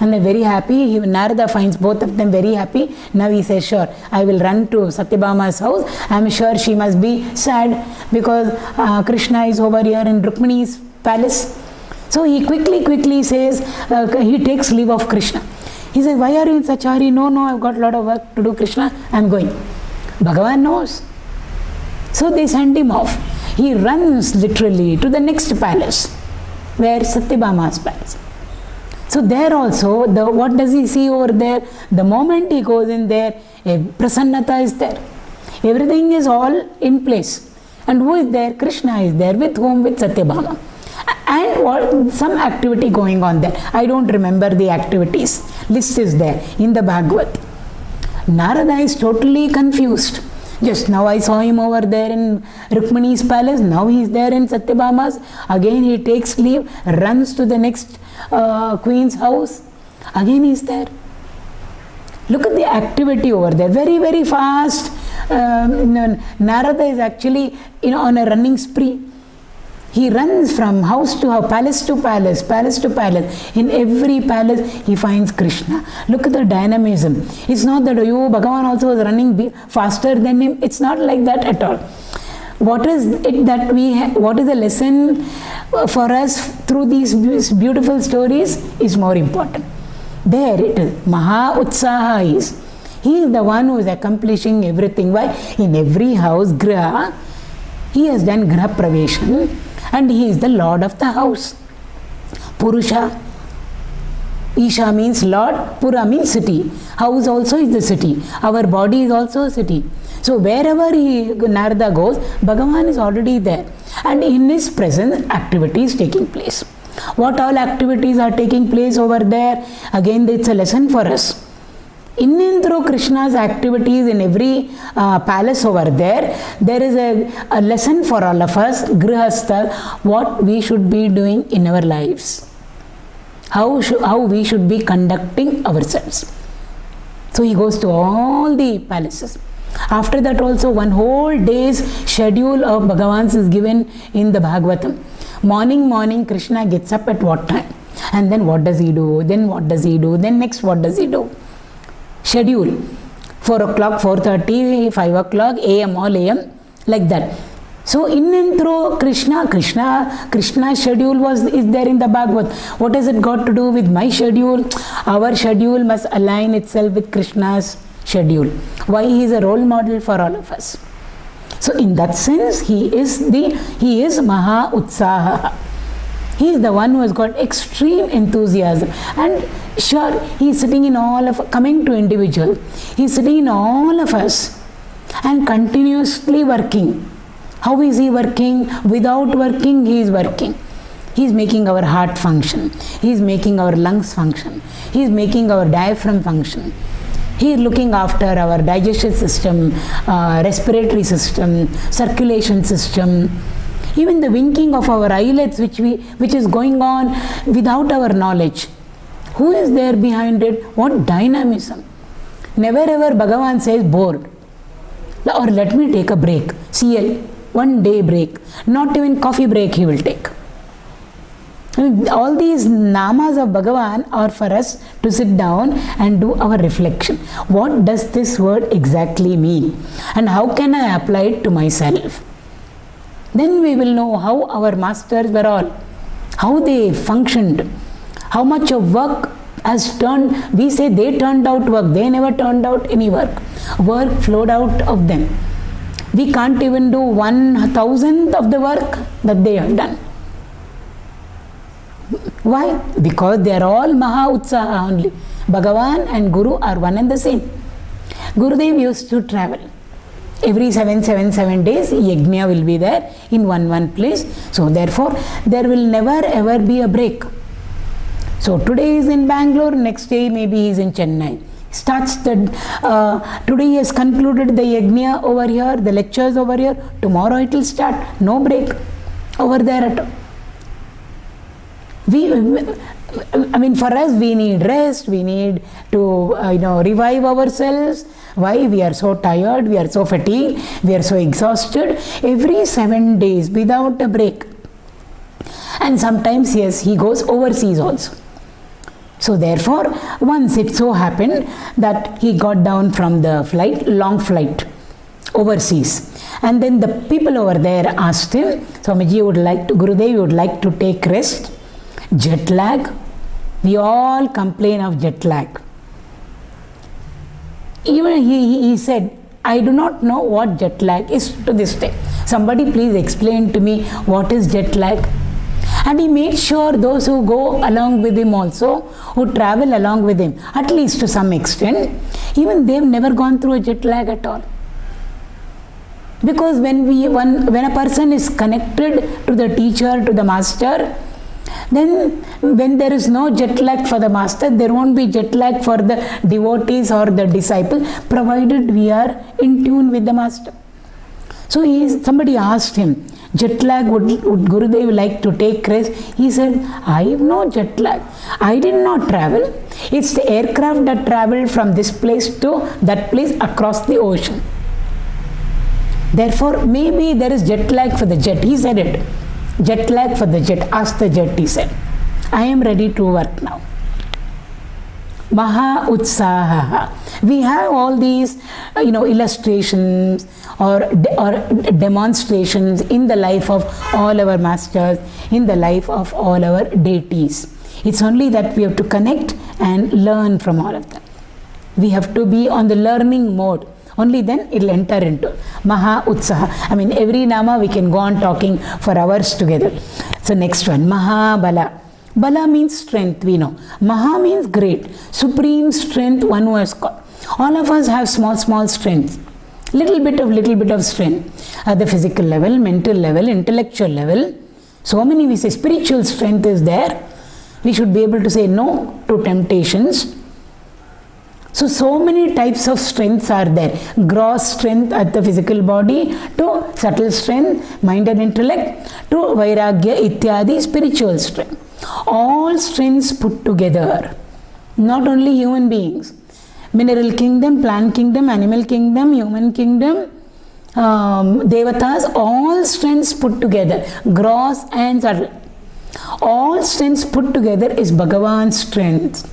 And they're very happy. Narada finds both of them very happy. Now he says, sure, I will run to Satyabhama's house. I am sure she must be sad because Krishna is over here in Rukmini's palace. So he quickly says, he takes leave of Krishna. He says, why are you in such a hurry? No, I've got a lot of work to do, Krishna. I am going. Bhagavan knows. So they send him off. He runs literally to the next palace, where Satyabhama's palace. So there also, what does he see over there? The moment he goes in there, Prasannata is there. Everything is all in place. And who is there? Krishna is there. With whom? With Satyabhama. And some activity going on there. I don't remember the activities. List is there in the Bhagavad. Narada is totally confused. Just now I saw him over there in Rukmini's palace. Now he is there in Satyabhama's. Again he takes leave, runs to the next queen's house. Again he is there. Look at the activity over there. Very, very fast. Narada is actually on a running spree. He runs from house to house, palace to palace, palace to palace. In every palace, he finds Krishna. Look at the dynamism. It's not that, Bhagavan also was running faster than him. It's not like that at all. What is it that what is the lesson for us through these beautiful stories is more important. There it is. Mahōtsāhō is. He is the one who is accomplishing everything. Why? In every house, Griha, he has done Griha Praveshan. And he is the Lord of the house. Purusha. Isha means Lord. Pura means city. House also is the city. Our body is also a city. So wherever Narada goes, Bhagavan is already there. And in his presence, activity is taking place. What all activities are taking place over there? Again, it's a lesson for us. In and through Krishna's activities in every palace over there is a lesson for all of us, Grihastha, what we should be doing in our lives. How we should be conducting ourselves. So he goes to all the palaces. After that also one whole day's schedule of Bhagavan's is given in the Bhagavatam. Morning Krishna gets up at what time? And then what does he do? Then what does he do? Then next what does he do? Schedule. 4 o'clock, 4:30, 5 o'clock, AM, all AM, like that. So in and through Krishna's schedule is there in the Bhagavad. What has it got to do with my schedule? Our schedule must align itself with Krishna's schedule. Why? He is a role model for all of us. So in that sense, he is mahōtsāhō. He is the one who has got extreme enthusiasm, and sure, he is sitting in all of, coming to individual, he is sitting in all of us and continuously working. How is he working? Without working, he is working. He is making our heart function. He is making our lungs function. He is making our diaphragm function. He is looking after our digestive system, respiratory system, circulation system. Even the winking of our eyelids, which is going on without our knowledge. Who is there behind it? What dynamism? Never ever Bhagavan says bored. Or let me take a break. CL, 1 day break. Not even coffee break he will take. I mean, all these namas of Bhagavan are for us to sit down and do our reflection. What does this word exactly mean? And how can I apply it to myself? Then we will know how our masters were all, how they functioned, how much of work has turned. We say they turned out work, they never turned out any work. Work flowed out of them. We can't even do 1,000th of the work that they have done. Why? Because they are all mahōtsāhō only. Bhagavan and Guru are one and the same. Gurudev used to travel. Every 7 days, yajna will be there in one place. So therefore, there will never ever be a break. So today is in Bangalore, next day maybe he is in Chennai. Today he has concluded the yajna over here, the lectures over here. Tomorrow it will start. No break over there at all. For us, we need rest, we need to revive ourselves. Why? We are so tired, we are so fatigued, we are so exhausted. Every 7 days without a break. And sometimes, yes, he goes overseas also. So therefore, once it so happened that he got down from the flight, long flight, overseas. And then the people over there asked him, Swamiji, Gurudev would like to take rest. Jet lag. We all complain of jet lag. Even he said, I do not know what jet lag is to this day. Somebody please explain to me what is jet lag. And he made sure those who go along with him also, who travel along with him, at least to some extent, even they have never gone through a jet lag at all. Because when a person is connected to the teacher, to the master, then when there is no jet lag for the master, there won't be jet lag for the devotees or the disciples, provided we are in tune with the master. So somebody asked him, jet lag, would Gurudev like to take rest? He said, I have no jet lag. I did not travel. It's the aircraft that traveled from this place to that place across the ocean. Therefore, maybe there is jet lag for the jet. He said it. Jet lag for the jet. Ask the jet, he said. I am ready to work now. mahōtsāhō. We have all these, illustrations or demonstrations in the life of all our masters, in the life of all our deities. It's only that we have to connect and learn from all of them. We have to be on the learning mode. Only then it will enter into mahōtsāhō. Every nama we can go on talking for hours together. So next one, mahābalaḥ. Bala means strength, we know. Maha means great, supreme strength, one who has got. All of us have small strengths. Little bit of strength. At the physical level, mental level, intellectual level. So many, we say spiritual strength is there. We should be able to say no to temptations. So many types of strengths are there. Gross strength at the physical body, to subtle strength, mind and intellect, to vairagya ityadi, spiritual strength. All strengths put together. Not only human beings. Mineral kingdom, plant kingdom, animal kingdom, human kingdom, devatas, all strengths put together. Gross and subtle. All strengths put together is Bhagavan's strength.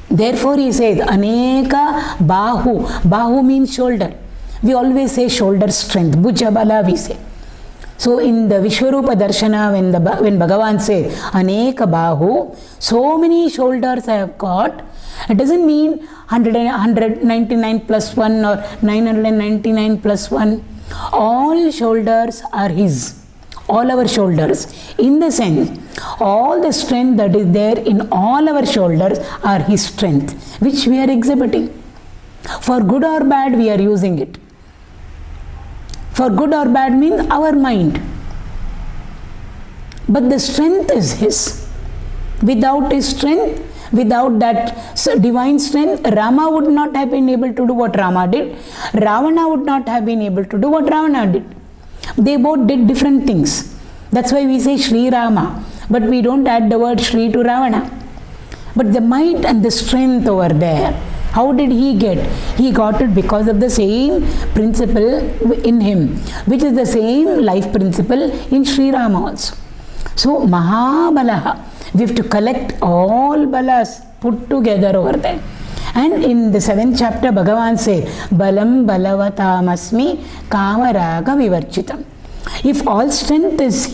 Therefore he says, Aneka bahu. Bahu means shoulder. We always say shoulder strength, bhujabala we say. So in the Vishwarupa Darshana, when Bhagavan says Aneka Bahu, so many shoulders I have got, it doesn't mean 199 plus 1 or 999 plus 1. All shoulders are His, all our shoulders. In the sense, all the strength that is there in all our shoulders are His strength, which we are exhibiting. For good or bad, we are using it. For good or bad means our mind. But the strength is His. Without His strength, without that divine strength, Rama would not have been able to do what Rama did. Ravana would not have been able to do what Ravana did. They both did different things. That's why we say Sri Rama. But we don't add the word Sri to Ravana. But the might and the strength over there, how did he get? He got it because of the same principle in him, which is the same life principle in Sri Rama also. So mahābalaḥ, we have to collect all balas put together over there. And in the 7th chapter, Bhagavan says, balam balavatāmasmi kāmaraga vivarchitam. If all strength is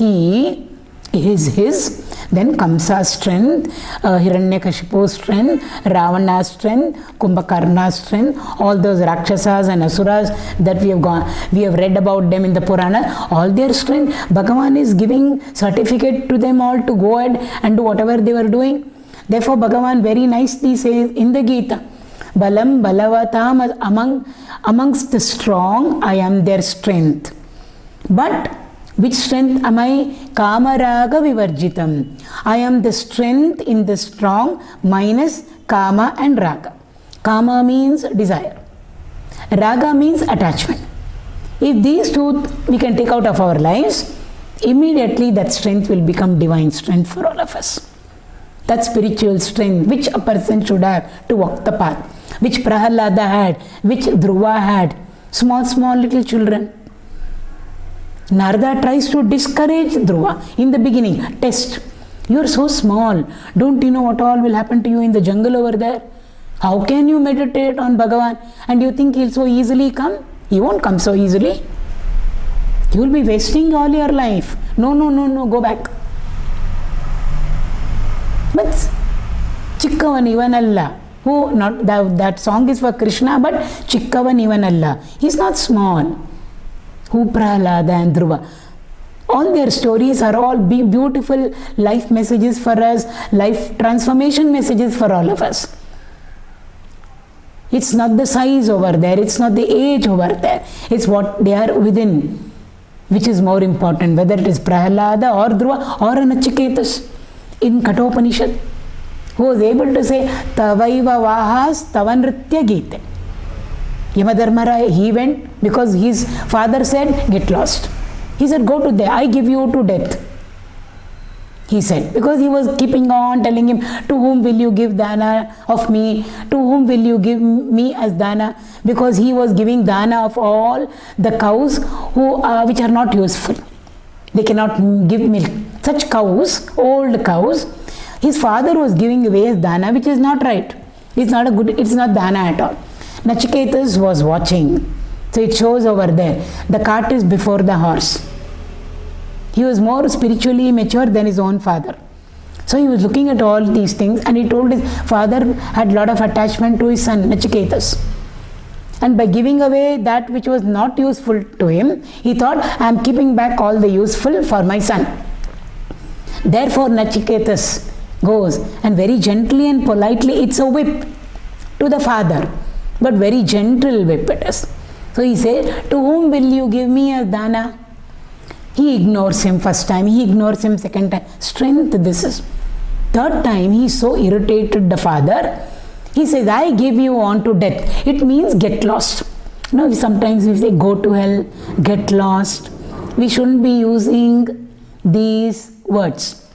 his, then Kamsa's strength, Hiranyakashipu's strength, Ravana's strength, Kumbhakarna's strength, all those Rakshasas and Asuras that we have read about them in the Purana, all their strength, Bhagavan is giving certificate to them all to go ahead and do whatever they were doing. Therefore, Bhagavan very nicely says in the Gita, Balam Balavatam, amongst the strong, I am their strength. But which strength am I? Kamaraga vivarjitam. I am the strength in the strong minus kama and raga. Kama means desire. Raga means attachment. If these two we can take out of our lives, immediately that strength will become divine strength for all of us. That spiritual strength which a person should have to walk the path, which Prahalada had, which Dhruva had, small little children. Narada tries to discourage Dhruva in the beginning. Test. You are so small. Don't you know what all will happen to you in the jungle over there? How can you meditate on Bhagavan? And you think he'll so easily come? He won't come so easily. You will be wasting all your life. No, go back. But Chikkavan Ivanalla, who not that song is for Krishna, but Chikkavan Ivanalla, he's not small. Who Prahalada and Dhruva. All their stories are all beautiful life messages for us, life transformation messages for all of us. It's not the size over there, it's not the age over there, it's what they are within, which is more important, whether it is Prahalada or Dhruva or Nachiketas in Kathopanishad, who was able to say, Tavaiva Vahas Tavanritya Gite. Yamadharmara, he went because his father said, get lost. He said, go to there, I give you to death. He said, because he was keeping on telling him, to whom will you give dana of me? To whom will you give me as dana? Because he was giving dana of all the cows which are not useful. They cannot give milk. Such cows, old cows, his father was giving away as dana, which is not right. It's not dana at all. Nachiketas was watching. So it shows over there. The cart is before the horse. He was more spiritually mature than his own father. So he was looking at all these things and he told his father had a lot of attachment to his son, Nachiketas. And by giving away that which was not useful to him, he thought, I am keeping back all the useful for my son. Therefore Nachiketas goes and very gently and politely, it's a whip to the father. But very gentle whip it is. So he said, to whom will you give me as dana? He ignores him first time, he ignores him second time. Strength this is. Third time he so irritated the father. He says, I give you on to death. It means get lost. Sometimes we say go to hell, get lost. We shouldn't be using these words.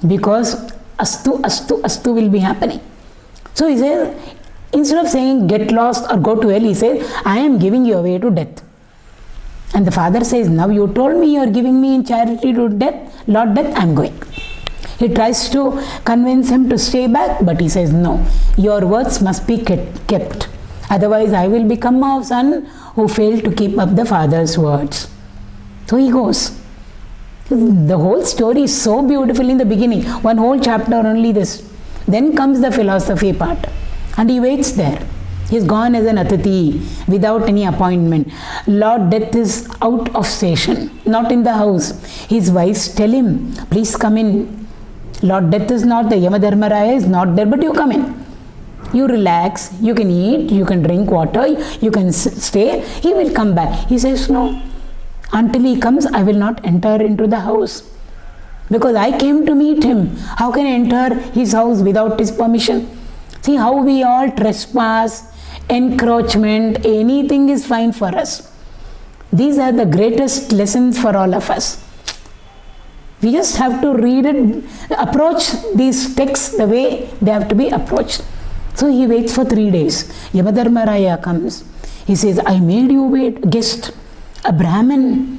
Because astu will be happening. So he says, instead of saying get lost or go to hell, he says, I am giving you away to death. And the father says, now you told me you are giving me in charity to death, Lord Death, I am going. He tries to convince him to stay back, but he says, no, your words must be kept. Otherwise, I will become a son who failed to keep up the father's words. So he goes. The whole story is so beautiful in the beginning. One whole chapter only this. Then comes the philosophy part. And he waits there. He's gone as an atiti without any appointment. Lord Death is out of station, not in the house. His wives tell him, please come in. Lord Death is not there. Yamadharmaraya is not there, but you come in. You relax, you can eat, you can drink water, you can stay. He will come back. He says, no. Until he comes, I will not enter into the house. Because I came to meet him. How can I enter his house without his permission? See how we all trespass, encroachment, anything is fine for us. These are the greatest lessons for all of us. We just have to read it, approach these texts the way they have to be approached. So he waits for 3 days. Yamadharmaraya comes. He says, I made you wait, guest, a Brahmin.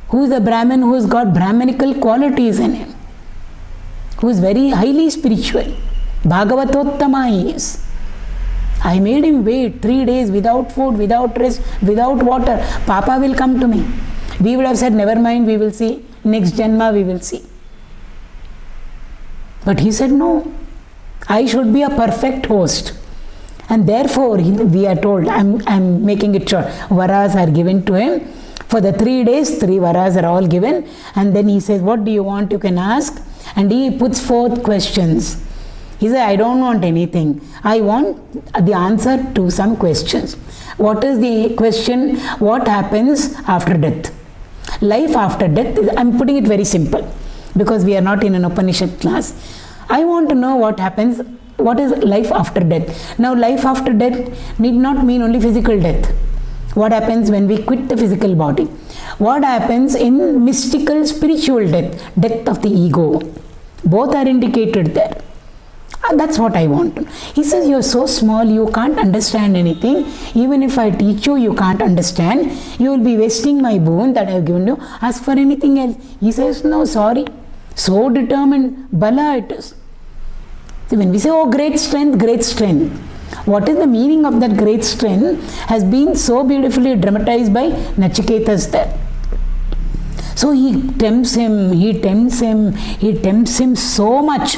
Who is a Brahmin who has got Brahminical qualities in him? Who is very highly spiritual. Bhagavatottama he is. I made him wait 3 days without food, without rest, without water. Papa will come to me. We would have said, never mind, we will see. Next Janma we will see. But he said, no. I should be a perfect host. And therefore, we are told, I'm making it short, varas are given to him. For the 3 days, 3 varas are all given. And then he says, what do you want? You can ask. And he puts forth questions. He said, I don't want anything. I want the answer to some questions. What is the question? What happens after death? Life after death, I'm putting it very simple because we are not in an Upanishad class. I want to know what happens, what is life after death. Now, life after death need not mean only physical death. What happens when we quit the physical body? What happens in mystical spiritual death, death of the ego? Both are indicated there. That's what I want. He says, you're so small, you can't understand anything. Even if I teach you, you can't understand. You will be wasting my boon that I have given you. Ask for anything else. He says, no, sorry. So determined, bala it is. See, when we say, oh, great strength, what is the meaning of that great strength has been so beautifully dramatized by Nachiketas there. So he tempts him so much.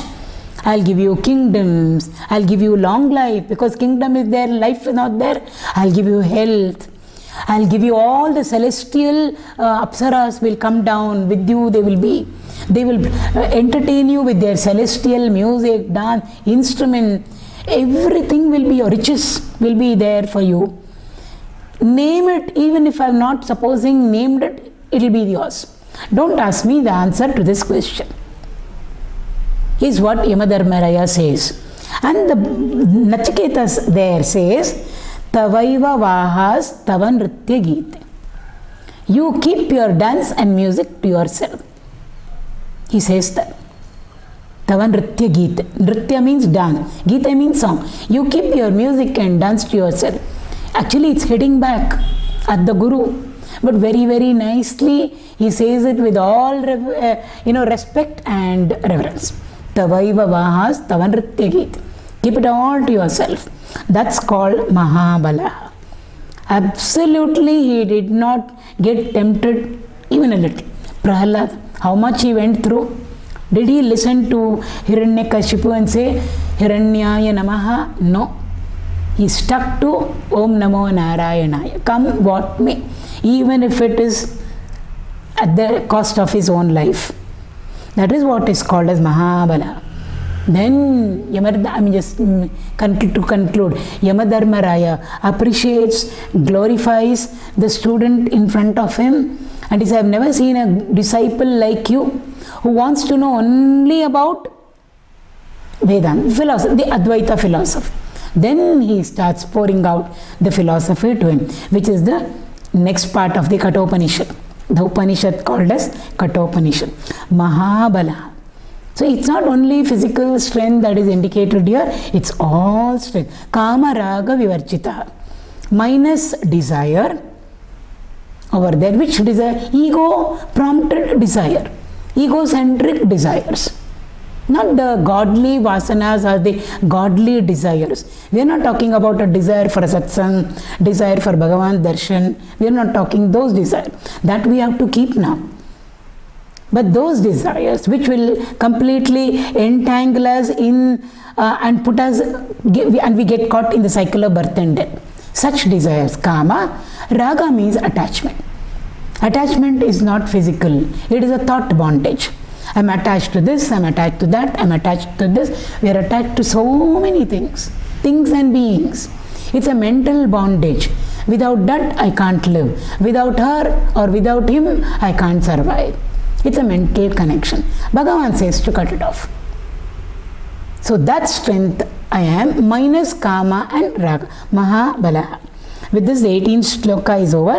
I'll give you kingdoms, I'll give you long life, because kingdom is there, life is not there. I'll give you health, I'll give you all the celestial apsaras will come down with you, they will entertain you with their celestial music, dance, instrument, everything will be, your riches will be there for you. Name it, even if I'm not supposing named it, it will be yours. Don't ask me the answer to this question. Is what Yamadharmaraya says. And the Nachiketas there says, Tavaiva vahas tava nritya gite. You keep your dance and music to yourself. He says that. Tava nritya gite. Nritya means dance. Gita means song. You keep your music and dance to yourself. Actually, it's heading back at the Guru. But very, very nicely, he says it with all respect and reverence. Tavaiva vahas tava nritya gite. Keep it all to yourself. That's called mahābalaḥ. Absolutely, he did not get tempted even a little. Prahalad, how much he went through. Did he listen to Hiranyakashipu and say, Hiranyaya namaha? No. He stuck to Om Namo Narayanaya. Come what may. Even if it is at the cost of his own life. That is what is called as mahābalaḥ. Then, to conclude, Yamadharmaraya appreciates, glorifies the student in front of him, and he says, I have never seen a disciple like you who wants to know only about Vedanta, philosophy, the Advaita philosophy. Then he starts pouring out the philosophy to him, which is the next part of the Kathopanishad. The Upanishad called as Kathopanishad. Mahābalaḥ. So it's not only physical strength that is indicated here, it's all strength. Kama raga vivarchita. Minus desire. Over there, which desire? Ego prompted desire. Egocentric desires. Not the godly vasanas or the godly desires. We are not talking about a desire for a satsang, desire for Bhagavan darshan. We are not talking those desires. That we have to keep now. But those desires which will completely entangle us in and put us, and we get caught in the cycle of birth and death. Such desires, kama, raga means attachment. Attachment is not physical, it is a thought bondage. I am attached to this, I am attached to that, I am attached to this. We are attached to so many things and beings. It's a mental bondage. Without that, I can't live. Without her or without him, I can't survive. It's a mental connection. Bhagavan says to cut it off. So that strength I am minus kama and raga, mahābalaḥ. With this, the 18th shloka is over.